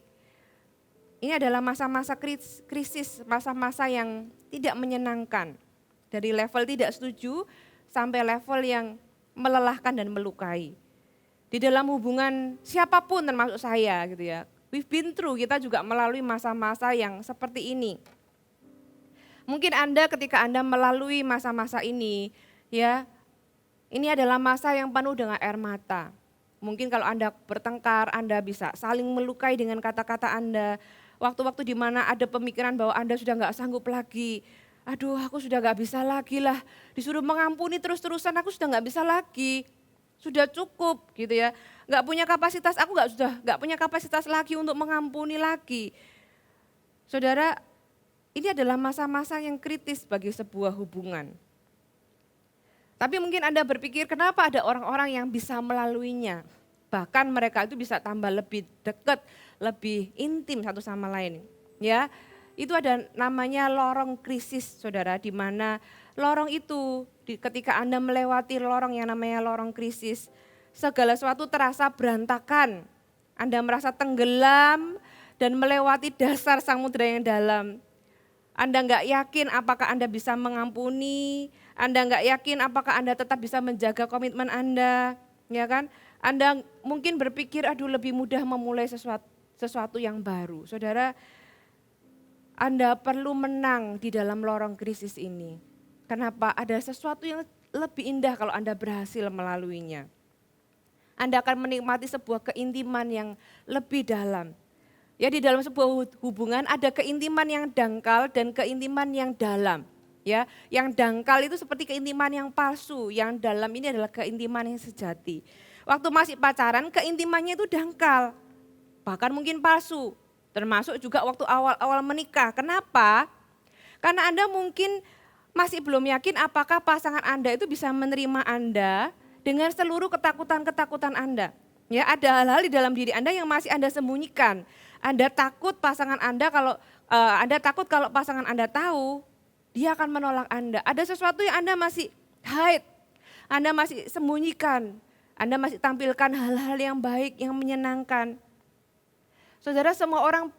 Speaker 2: Ini adalah masa-masa krisis, masa-masa yang tidak menyenangkan. Dari level tidak setuju sampai level yang melelahkan dan melukai. Di dalam hubungan siapapun termasuk saya gitu ya. We've been through, kita juga melalui masa-masa yang seperti ini. Mungkin Anda ketika Anda melalui masa-masa ini, ya, ini adalah masa yang penuh dengan air mata. Mungkin kalau Anda bertengkar, Anda bisa saling melukai dengan kata-kata Anda. Waktu-waktu di mana ada pemikiran bahwa Anda sudah nggak sanggup lagi. Aduh, aku sudah nggak bisa lagi lah. Disuruh mengampuni terus-terusan, aku sudah nggak bisa lagi. Sudah cukup gitu ya. Nggak punya kapasitas, aku nggak punya kapasitas lagi untuk mengampuni lagi. Saudara, ini adalah masa-masa yang kritis bagi sebuah hubungan. Tapi mungkin Anda berpikir kenapa ada orang-orang yang bisa melaluinya. Bahkan mereka itu bisa tambah lebih dekat, lebih intim satu sama lain. Ya, itu ada namanya lorong krisis, saudara, di mana lorong itu ketika Anda melewati lorong yang namanya lorong krisis, segala sesuatu terasa berantakan. Anda merasa tenggelam dan melewati dasar samudera yang dalam. Anda nggak yakin apakah Anda bisa mengampuni, Anda nggak yakin apakah Anda tetap bisa menjaga komitmen Anda, ya kan? Anda mungkin berpikir, aduh lebih mudah memulai sesuatu yang baru. Saudara, Anda perlu menang di dalam lorong krisis ini. Kenapa? Ada sesuatu yang lebih indah kalau Anda berhasil melaluinya. Anda akan menikmati sebuah keintiman yang lebih dalam. Ya, di dalam sebuah hubungan ada keintiman yang dangkal dan keintiman yang dalam. Ya, yang dangkal itu seperti keintiman yang palsu, yang dalam ini adalah keintiman yang sejati. Waktu masih pacaran keintimannya itu dangkal, bahkan mungkin palsu. Termasuk juga waktu awal-awal menikah. Kenapa? Karena Anda mungkin masih belum yakin apakah pasangan Anda itu bisa menerima Anda dengan seluruh ketakutan-ketakutan Anda. Ya, ada hal-hal di dalam diri Anda yang masih Anda sembunyikan. Anda takut Anda takut kalau pasangan Anda tahu, dia akan menolak Anda. Ada sesuatu yang Anda masih hide, Anda masih sembunyikan, Anda masih tampilkan hal-hal yang baik, yang menyenangkan. Saudara, semua orang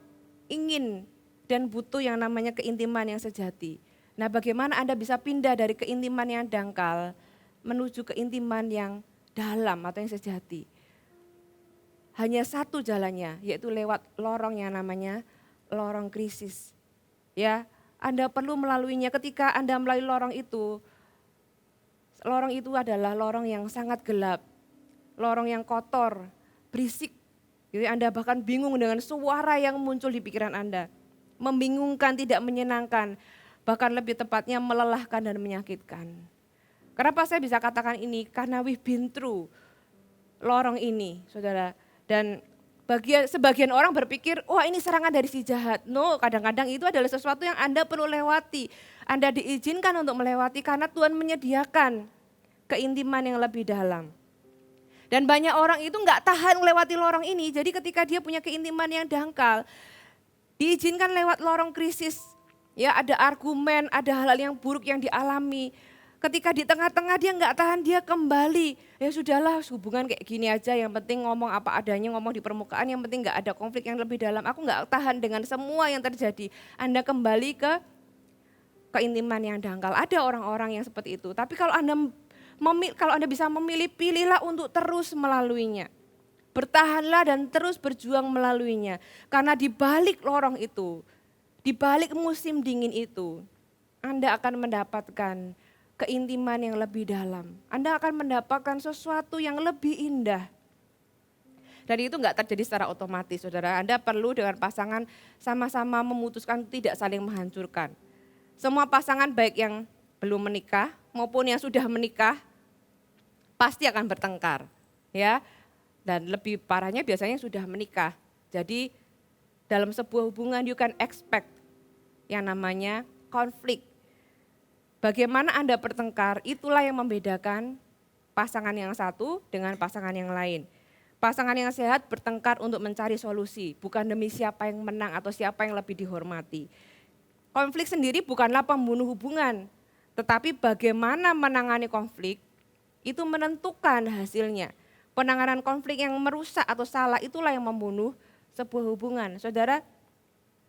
Speaker 2: ingin dan butuh yang namanya keintiman yang sejati. Nah, bagaimana Anda bisa pindah dari keintiman yang dangkal menuju keintiman yang dalam atau yang sejati? Hanya satu jalannya, yaitu lewat lorong yang namanya lorong krisis. Ya, Anda perlu melaluinya. Ketika Anda melalui lorong itu adalah lorong yang sangat gelap, lorong yang kotor, berisik. Jadi Anda bahkan bingung dengan suara yang muncul di pikiran Anda. Membingungkan, tidak menyenangkan, bahkan lebih tepatnya melelahkan dan menyakitkan. Kenapa saya bisa katakan ini? Karena we've been through lorong ini, saudara. Dan sebagian orang berpikir, wah ini serangan dari si jahat. No, kadang-kadang itu adalah sesuatu yang Anda perlu lewati. Anda diizinkan untuk melewati karena Tuhan menyediakan keintiman yang lebih dalam. Dan banyak orang itu nggak tahan melewati lorong ini, jadi ketika dia punya keintiman yang dangkal, diizinkan lewat lorong krisis. Ya, ada argumen, ada hal-hal yang buruk yang dialami. Ketika di tengah-tengah dia nggak tahan, dia kembali. Ya sudahlah, hubungan kayak gini aja, yang penting ngomong apa adanya, ngomong di permukaan, yang penting nggak ada konflik yang lebih dalam. Aku nggak tahan dengan semua yang terjadi. Anda kembali ke keintiman yang dangkal. Ada orang-orang yang seperti itu. Tapi kalau Anda bisa memilih, pilihlah untuk terus melaluinya. Bertahanlah dan terus berjuang melaluinya. Karena di balik lorong itu, di balik musim dingin itu, Anda akan mendapatkan keintiman yang lebih dalam. Anda akan mendapatkan sesuatu yang lebih indah. Dan itu enggak terjadi secara otomatis, saudara. Anda perlu dengan pasangan sama-sama memutuskan tidak saling menghancurkan. Semua pasangan baik yang belum menikah maupun yang sudah menikah pasti akan bertengkar, ya. Dan lebih parahnya biasanya sudah menikah. Jadi dalam sebuah hubungan you can expect yang namanya konflik. Bagaimana Anda bertengkar, itulah yang membedakan pasangan yang satu dengan pasangan yang lain. Pasangan yang sehat bertengkar untuk mencari solusi, bukan demi siapa yang menang atau siapa yang lebih dihormati. Konflik sendiri bukanlah pembunuh hubungan, tetapi bagaimana menangani konflik itu menentukan hasilnya. Penanganan konflik yang merusak atau salah itulah yang membunuh sebuah hubungan. Saudara,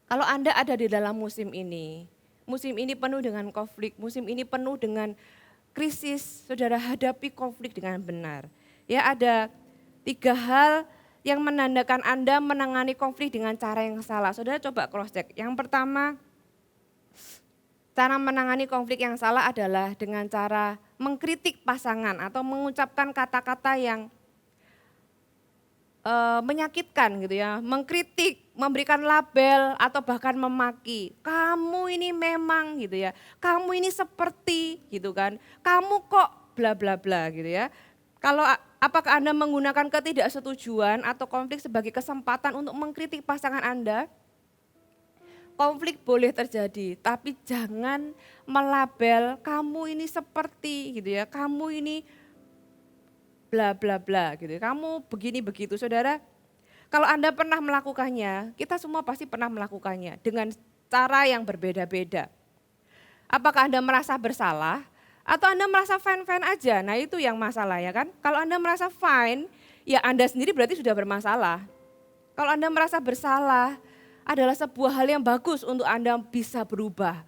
Speaker 2: kalau Anda ada di dalam musim ini penuh dengan konflik, musim ini penuh dengan krisis, saudara hadapi konflik dengan benar. Ya, ada 3 hal yang menandakan Anda menangani konflik dengan cara yang salah. Saudara coba cross check. Yang pertama, cara menangani konflik yang salah adalah dengan cara mengkritik pasangan atau mengucapkan kata-kata yang menyakitkan gitu ya, mengkritik, memberikan label atau bahkan memaki. Kamu ini memang gitu ya, kamu ini seperti gitu kan, kamu kok bla bla bla gitu ya. Kalau apakah Anda menggunakan ketidaksetujuan atau konflik sebagai kesempatan untuk mengkritik pasangan Anda? Konflik boleh terjadi, tapi jangan melabel kamu ini seperti gitu ya, kamu ini bla bla bla gitu. Kamu begini begitu, saudara. Kalau Anda pernah melakukannya, kita semua pasti pernah melakukannya dengan cara yang berbeda-beda. Apakah Anda merasa bersalah atau Anda merasa fine-fine aja? Nah, itu yang masalah ya kan. Kalau Anda merasa fine, ya Anda sendiri berarti sudah bermasalah. Kalau Anda merasa bersalah, adalah sebuah hal yang bagus untuk Anda bisa berubah.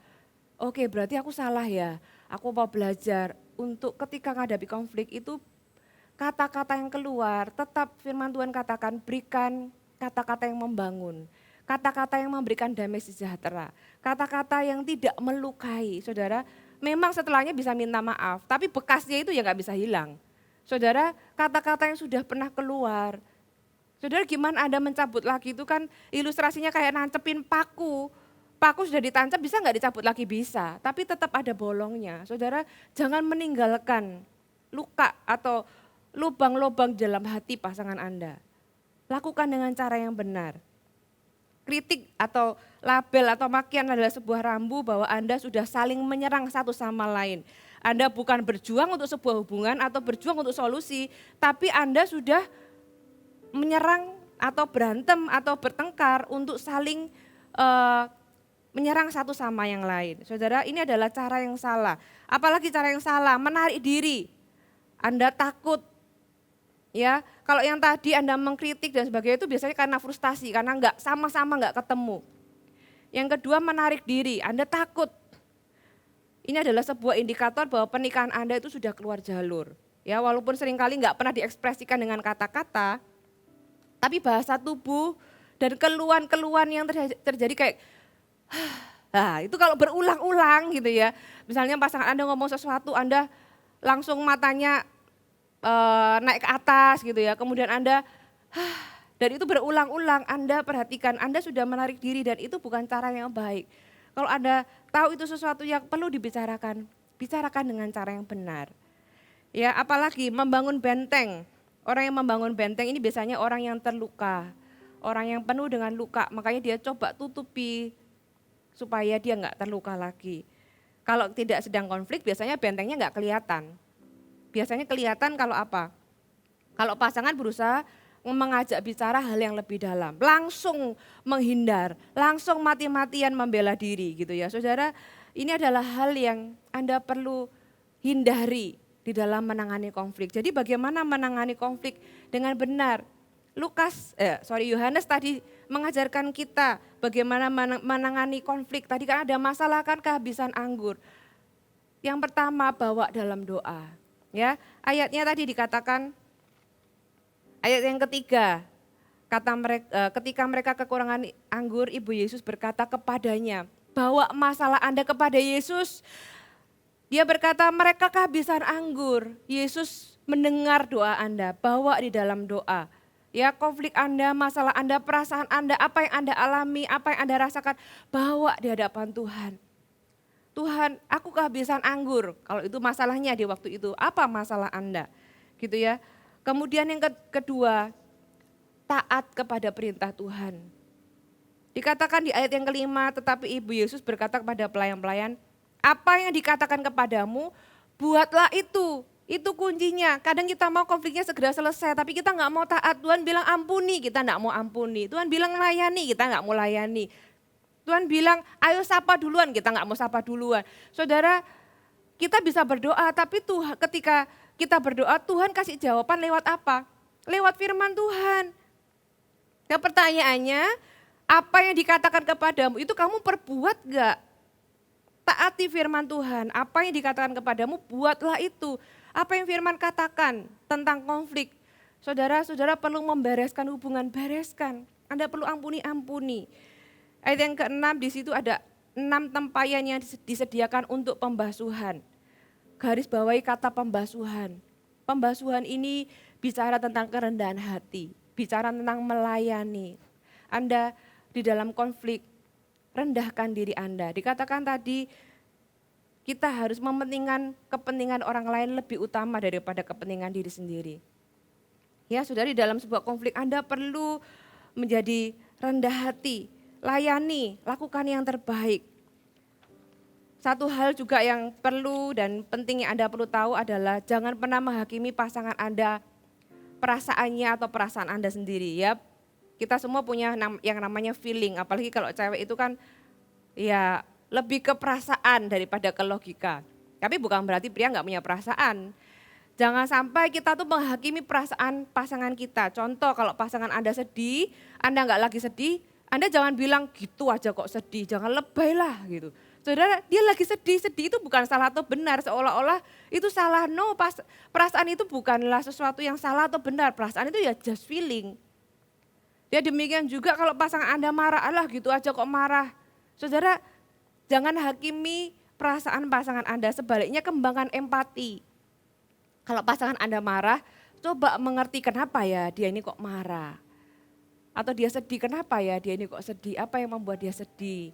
Speaker 2: Oke, berarti aku salah ya. Aku mau belajar untuk ketika menghadapi konflik itu kata-kata yang keluar, tetap firman Tuhan katakan berikan kata-kata yang membangun. Kata-kata yang memberikan damai sejahtera. Kata-kata yang tidak melukai. Saudara, memang setelahnya bisa minta maaf, tapi bekasnya itu ya nggak bisa hilang. Saudara, kata-kata yang sudah pernah keluar. Saudara, gimana Anda mencabut lagi itu kan ilustrasinya kayak nancepin paku. Paku sudah ditancap bisa nggak dicabut lagi? Bisa, tapi tetap ada bolongnya. Saudara, jangan meninggalkan luka atau lubang-lubang dalam hati pasangan Anda. Lakukan dengan cara yang benar. Kritik atau label atau makian adalah sebuah rambu bahwa Anda sudah saling menyerang satu sama lain. Anda bukan berjuang untuk sebuah hubungan atau berjuang untuk solusi, tapi Anda sudah menyerang atau berantem atau bertengkar untuk saling menyerang satu sama yang lain. Saudara, ini adalah cara yang salah. Apalagi cara yang salah, menarik diri. Anda takut. Ya, kalau yang tadi Anda mengkritik dan sebagainya itu biasanya karena frustasi, karena enggak sama-sama enggak ketemu. Yang kedua, menarik diri, Anda takut. Ini adalah sebuah indikator bahwa pernikahan Anda itu sudah keluar jalur. Ya, walaupun seringkali enggak pernah diekspresikan dengan kata-kata, tapi bahasa tubuh dan keluhan-keluhan yang terjadi kayak, nah itu kalau berulang-ulang gitu ya. Misalnya pasangan Anda ngomong sesuatu, Anda langsung matanya naik ke atas gitu ya, kemudian Anda, dan itu berulang-ulang, Anda perhatikan, Anda sudah menarik diri dan itu bukan cara yang baik. Kalau Anda tahu itu sesuatu yang perlu dibicarakan, bicarakan dengan cara yang benar. Ya, apalagi membangun benteng. Orang yang membangun benteng ini biasanya orang yang terluka, orang yang penuh dengan luka, makanya dia coba tutupi supaya dia nggak terluka lagi. Kalau tidak sedang konflik biasanya bentengnya nggak kelihatan. Biasanya kelihatan kalau apa? Kalau pasangan berusaha mengajak bicara hal yang lebih dalam, langsung menghindar, langsung mati-matian membela diri gitu ya. Saudara, ini adalah hal yang Anda perlu hindari di dalam menangani konflik. Jadi bagaimana menangani konflik dengan benar? Yohanes tadi mengajarkan kita bagaimana menangani konflik. Tadi kan ada masalah kan kehabisan anggur. Yang pertama, bawa dalam doa. Ya, ayatnya tadi dikatakan, ayat yang ketiga, ketika mereka kekurangan anggur, Ibu Yesus berkata kepadanya, bawa masalah Anda kepada Yesus. Dia berkata mereka kehabisan anggur. Yesus mendengar doa Anda, bawa di dalam doa. Ya, konflik Anda, masalah Anda, perasaan Anda, apa yang Anda alami, apa yang Anda rasakan, bawa di hadapan Tuhan. Tuhan, aku kehabisan anggur. Kalau itu masalahnya di waktu itu, apa masalah Anda? Gitu ya. Kemudian yang kedua, taat kepada perintah Tuhan. Dikatakan di ayat yang kelima, tetapi Ibu Yesus berkata kepada pelayan-pelayan, apa yang dikatakan kepadamu, buatlah itu. Itu kuncinya. Kadang kita mau konfliknya segera selesai, tapi kita nggak mau taat. Tuhan bilang ampuni, kita nggak mau ampuni. Tuhan bilang layani, kita nggak mau layani. Tuhan bilang, ayo sapa duluan, kita nggak mau sapa duluan. Saudara, kita bisa berdoa, tapi Tuhan, ketika kita berdoa, Tuhan kasih jawaban lewat apa? Lewat firman Tuhan. Dan pertanyaannya, apa yang dikatakan kepadamu, itu kamu perbuat gak? Taati firman Tuhan, apa yang dikatakan kepadamu, buatlah itu. Apa yang firman katakan tentang konflik. Saudara-saudara perlu membereskan hubungan, bereskan. Anda perlu ampuni. Ayat yang ke-6 di situ ada 6 tempayan yang disediakan untuk pembasuhan. Garis bawahi kata pembasuhan. Pembasuhan ini bicara tentang kerendahan hati, bicara tentang melayani. Anda di dalam konflik, rendahkan diri Anda. Dikatakan tadi kita harus mementingkan kepentingan orang lain lebih utama daripada kepentingan diri sendiri. Ya, saudari, dalam sebuah konflik Anda perlu menjadi rendah hati. Layani, lakukan yang terbaik. Satu hal juga yang perlu dan penting yang Anda perlu tahu adalah jangan pernah menghakimi pasangan Anda, perasaannya atau perasaan Anda sendiri ya. Kita semua punya yang namanya feeling, apalagi kalau cewek itu kan ya lebih ke perasaan daripada ke logika. Tapi bukan berarti pria nggak punya perasaan. Jangan sampai kita tuh menghakimi perasaan pasangan kita. Contoh kalau pasangan Anda sedih, Anda nggak lagi sedih, Anda jangan bilang gitu aja kok sedih, jangan lebay lah gitu. Saudara, dia lagi sedih itu bukan salah atau benar, seolah-olah itu salah. No, perasaan itu bukanlah sesuatu yang salah atau benar, perasaan itu ya just feeling. Ya demikian juga kalau pasangan Anda marah, alah gitu aja kok marah. Saudara, jangan hakimi perasaan pasangan Anda, sebaliknya kembangkan empati. Kalau pasangan Anda marah, coba mengerti kenapa ya dia ini kok marah. Atau dia sedih, kenapa ya dia ini kok sedih, apa yang membuat dia sedih.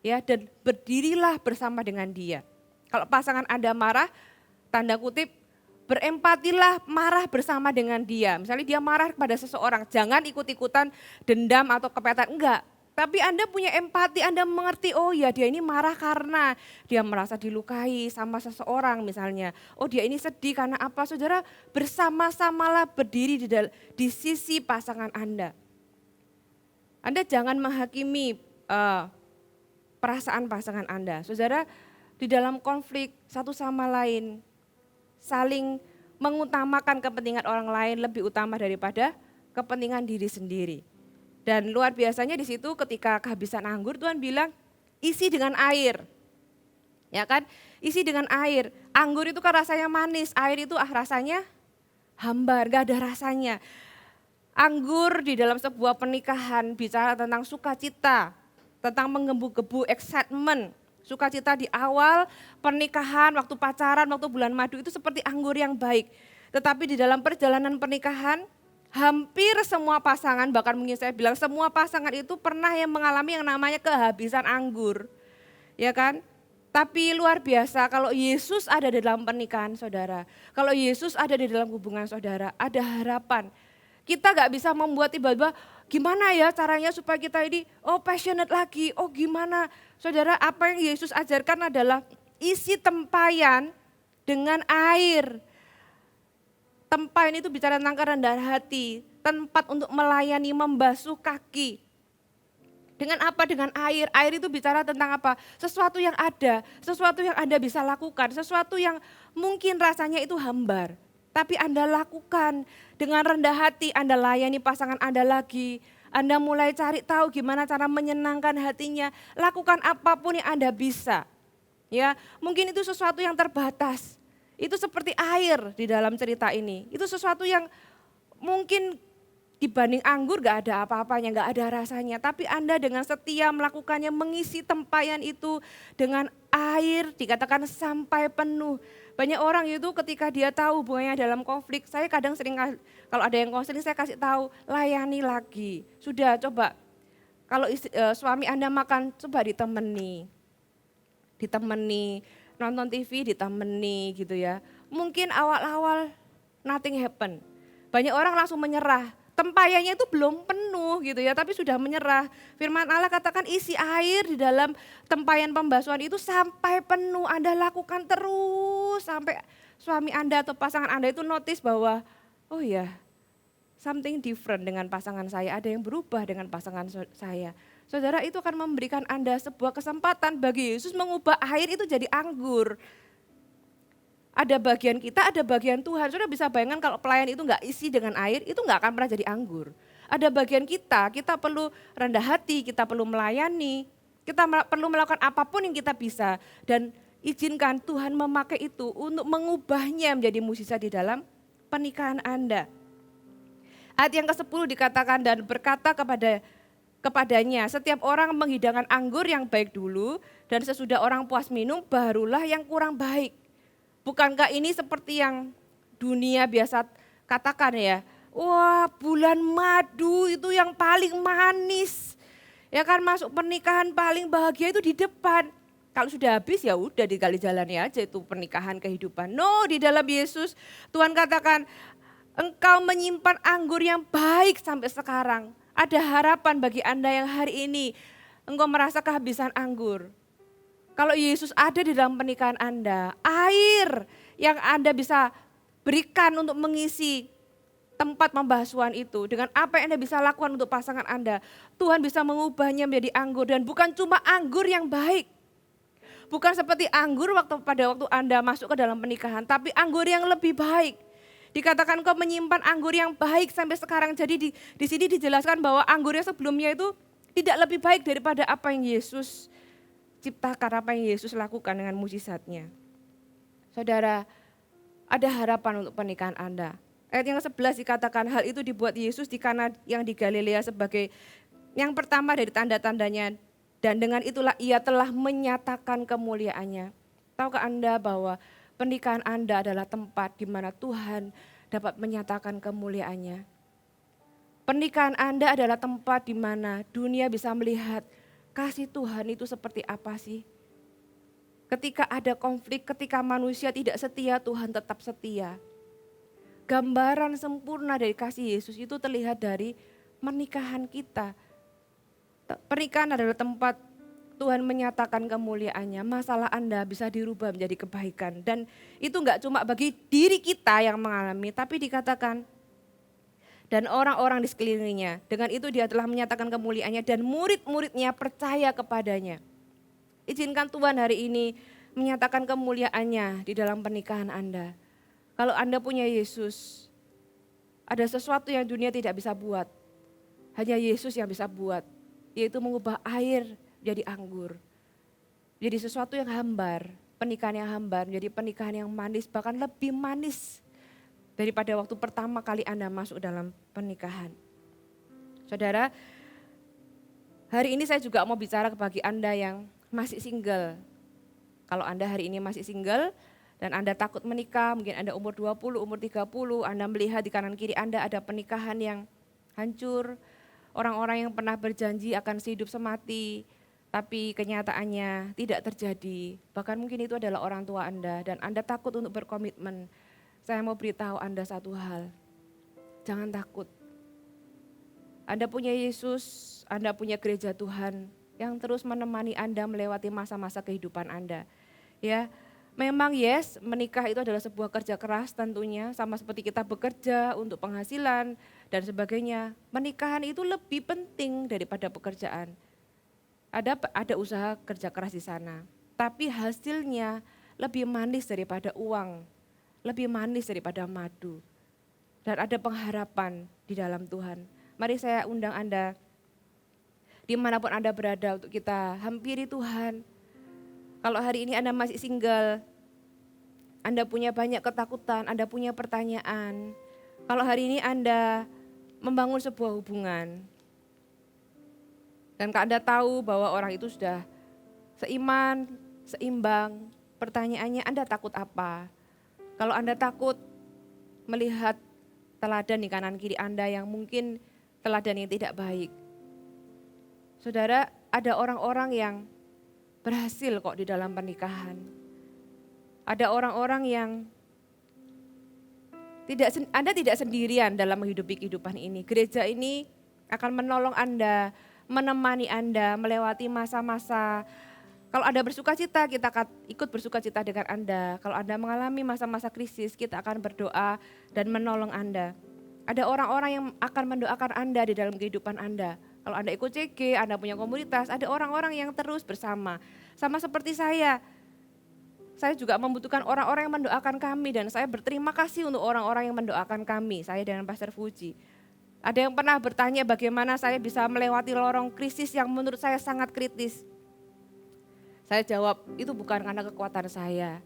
Speaker 2: Ya, dan berdirilah bersama dengan dia. Kalau pasangan Anda marah, tanda kutip, berempatilah marah bersama dengan dia. Misalnya dia marah kepada seseorang, jangan ikut-ikutan dendam atau kepetan, enggak. Tapi Anda punya empati, Anda mengerti, oh ya dia ini marah karena dia merasa dilukai sama seseorang misalnya. Oh dia ini sedih karena apa? Saudara, bersama-samalah berdiri di sisi pasangan Anda. Anda jangan menghakimi perasaan pasangan Anda. Saudara, di dalam konflik satu sama lain, saling mengutamakan kepentingan orang lain lebih utama daripada kepentingan diri sendiri. Dan luar biasanya di situ ketika kehabisan anggur, Tuhan bilang isi dengan air. Ya kan? Isi dengan air. Anggur itu kan rasanya manis, air itu rasanya hambar, gak ada rasanya. Anggur di dalam sebuah pernikahan bicara tentang sukacita, tentang menggebu-gebu excitement. Sukacita di awal pernikahan, waktu pacaran, waktu bulan madu itu seperti anggur yang baik. Tetapi di dalam perjalanan pernikahan, hampir semua pasangan, bahkan mungkin saya bilang semua pasangan itu pernah yang mengalami yang namanya kehabisan anggur. Ya kan? Tapi luar biasa kalau Yesus ada di dalam pernikahan saudara, kalau Yesus ada di dalam hubungan saudara, ada harapan. Kita gak bisa membuat tiba-tiba gimana ya caranya supaya kita ini passionate lagi, gimana. Saudara, apa yang Yesus ajarkan adalah isi tempayan dengan air. Tempayan itu bicara tentang kerendahan hati, tempat untuk melayani, membasuh kaki. Dengan apa? Dengan air. Air itu bicara tentang apa? Sesuatu yang ada, sesuatu yang Anda bisa lakukan, sesuatu yang mungkin rasanya itu hambar. Tapi Anda lakukan dengan rendah hati, Anda layani pasangan Anda lagi. Anda mulai cari tahu gimana cara menyenangkan hatinya. Lakukan apapun yang Anda bisa. Ya, mungkin itu sesuatu yang terbatas. Itu seperti air di dalam cerita ini. Itu sesuatu yang mungkin dibanding anggur gak ada apa-apanya, gak ada rasanya. Tapi Anda dengan setia melakukannya, mengisi tempayan itu dengan air, dikatakan sampai penuh. Banyak orang itu ketika dia tahu hubungannya dalam konflik, saya kadang sering kalau ada yang konseling saya kasih tahu, layani lagi. Sudah coba, kalau suami Anda makan, coba ditemani, nonton TV ditemani gitu ya. Mungkin awal-awal nothing happen, banyak orang langsung menyerah. Tempayannya itu belum penuh gitu ya, tapi sudah menyerah. Firman Allah katakan isi air di dalam tempayan pembasuhan itu sampai penuh. Anda lakukan terus sampai suami Anda atau pasangan Anda itu notice bahwa oh ya something different dengan pasangan saya, ada yang berubah dengan pasangan saya. Saudara, itu akan memberikan Anda sebuah kesempatan bagi Yesus mengubah air itu jadi anggur. Ada bagian kita, ada bagian Tuhan. Saudara bisa bayangkan kalau pelayan itu enggak isi dengan air, itu enggak akan pernah jadi anggur. Ada bagian kita perlu rendah hati, kita perlu melayani, kita perlu melakukan apapun yang kita bisa. Dan izinkan Tuhan memakai itu untuk mengubahnya menjadi mukjizat di dalam pernikahan Anda. Ayat yang ke-10 dikatakan dan berkata kepadanya, setiap orang menghidangkan anggur yang baik dulu dan sesudah orang puas minum barulah yang kurang baik. Bukankah ini seperti yang dunia biasa katakan ya, wah bulan madu itu yang paling manis. Ya kan masuk pernikahan paling bahagia itu di depan. Kalau sudah habis ya udah dikali jalani aja itu pernikahan kehidupan. No, di dalam Yesus Tuhan katakan engkau menyimpan anggur yang baik sampai sekarang. Ada harapan bagi Anda yang hari ini engkau merasa kehabisan anggur. Kalau Yesus ada di dalam pernikahan Anda, air yang Anda bisa berikan untuk mengisi tempat pembasuhan itu, dengan apa yang Anda bisa lakukan untuk pasangan Anda, Tuhan bisa mengubahnya menjadi anggur dan bukan cuma anggur yang baik. Bukan seperti anggur pada waktu Anda masuk ke dalam pernikahan, tapi anggur yang lebih baik. Dikatakan kau menyimpan anggur yang baik sampai sekarang. Jadi di sini dijelaskan bahwa anggur yang sebelumnya itu Tidak lebih baik daripada apa yang Yesus ciptakan, apa yang Yesus lakukan dengan mujizatnya. Saudara, ada harapan untuk pernikahan Anda. Ayat yang ke-11 dikatakan hal itu dibuat Yesus di Kana yang di Galilea sebagai yang pertama dari tanda-tandanya, dan dengan itulah ia telah menyatakan kemuliaannya. Tahukah Anda bahwa pernikahan Anda adalah tempat di mana Tuhan dapat menyatakan kemuliaannya? Pernikahan Anda adalah tempat di mana dunia bisa melihat kasih Tuhan itu seperti apa sih? Ketika ada konflik, ketika manusia tidak setia, Tuhan tetap setia. Gambaran sempurna dari kasih Yesus itu terlihat dari pernikahan kita. Pernikahan adalah tempat Tuhan menyatakan kemuliaannya, masalah Anda bisa dirubah menjadi kebaikan. Dan itu enggak cuma bagi diri kita yang mengalami, tapi dikatakan dan orang-orang di sekelilingnya. Dengan itu dia telah menyatakan kemuliaannya dan murid-muridnya percaya kepadanya. Izinkan Tuhan hari ini menyatakan kemuliaannya di dalam pernikahan Anda. Kalau Anda punya Yesus, ada sesuatu yang dunia tidak bisa buat. Hanya Yesus yang bisa buat, yaitu mengubah air jadi anggur. Jadi sesuatu yang hambar, pernikahan yang hambar menjadi pernikahan yang manis, bahkan lebih manis daripada waktu pertama kali Anda masuk dalam pernikahan. Saudara, hari ini saya juga mau bicara bagi Anda yang masih single. Kalau Anda hari ini masih single dan Anda takut menikah, mungkin Anda umur 20, umur 30, Anda melihat di kanan kiri Anda ada pernikahan yang hancur, orang-orang yang pernah berjanji akan sehidup semati, tapi kenyataannya tidak terjadi. Bahkan mungkin itu adalah orang tua Anda dan Anda takut untuk berkomitmen. Saya mau beritahu Anda satu hal, jangan takut. Anda punya Yesus, Anda punya gereja Tuhan yang terus menemani Anda melewati masa-masa kehidupan Anda. Ya, memang yes, menikah itu adalah sebuah kerja keras tentunya, sama seperti kita bekerja untuk penghasilan dan sebagainya. Pernikahan itu lebih penting daripada pekerjaan. Ada usaha kerja keras di sana, tapi hasilnya lebih manis daripada uang, lebih manis daripada madu. Dan ada pengharapan di dalam Tuhan. Mari saya undang Anda, dimanapun Anda berada, untuk kita hampiri Tuhan. Kalau hari ini Anda masih single, Anda punya banyak ketakutan, Anda punya pertanyaan. Kalau hari ini Anda membangun sebuah hubungan, dan Anda tahu bahwa orang itu sudah seiman, seimbang, pertanyaannya Anda takut apa? Kalau Anda takut melihat teladan di kanan kiri Anda yang mungkin teladan yang tidak baik. Saudara, ada orang-orang yang berhasil kok di dalam pernikahan. Ada orang-orang yang Anda tidak sendirian dalam menghidupi kehidupan ini. Gereja ini akan menolong Anda, menemani Anda melewati masa-masa. Kalau Anda bersuka cita, kita akan ikut bersuka cita dengan Anda. Kalau Anda mengalami masa-masa krisis, kita akan berdoa dan menolong Anda. Ada orang-orang yang akan mendoakan Anda di dalam kehidupan Anda. Kalau Anda ikut CG, Anda punya komunitas, ada orang-orang yang terus bersama. Sama seperti saya juga membutuhkan orang-orang yang mendoakan kami dan saya berterima kasih untuk orang-orang yang mendoakan kami, saya dan Pastor Fuji. Ada yang pernah bertanya bagaimana saya bisa melewati lorong krisis yang menurut saya sangat kritis. Saya jawab, itu bukan karena kekuatan saya.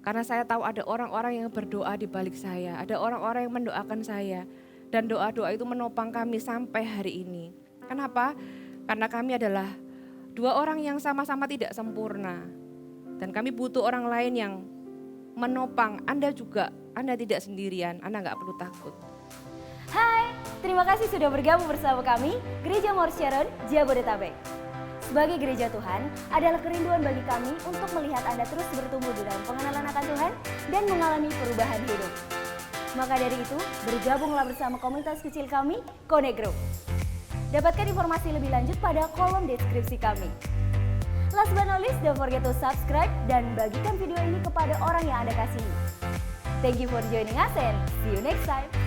Speaker 2: Karena saya tahu ada orang-orang yang berdoa di balik saya, ada orang-orang yang mendoakan saya. Dan doa-doa itu menopang kami sampai hari ini. Kenapa? Karena kami adalah dua orang yang sama-sama tidak sempurna. Dan kami butuh orang lain yang menopang. Anda juga, Anda tidak sendirian, Anda gak perlu takut.
Speaker 3: Hai, terima kasih sudah bergabung bersama kami, Gereja Mount Sharon, Jabodetabek. Sebagai gereja Tuhan, adalah kerinduan bagi kami untuk melihat Anda terus bertumbuh di dalam pengenalan akan Tuhan dan mengalami perubahan hidup. Maka dari itu, bergabunglah bersama komunitas kecil kami, Connect Group. Dapatkan informasi lebih lanjut pada kolom deskripsi kami. Last but not least, don't forget to subscribe dan bagikan video ini kepada orang yang Anda kasihi. Thank you for joining us and see you next time.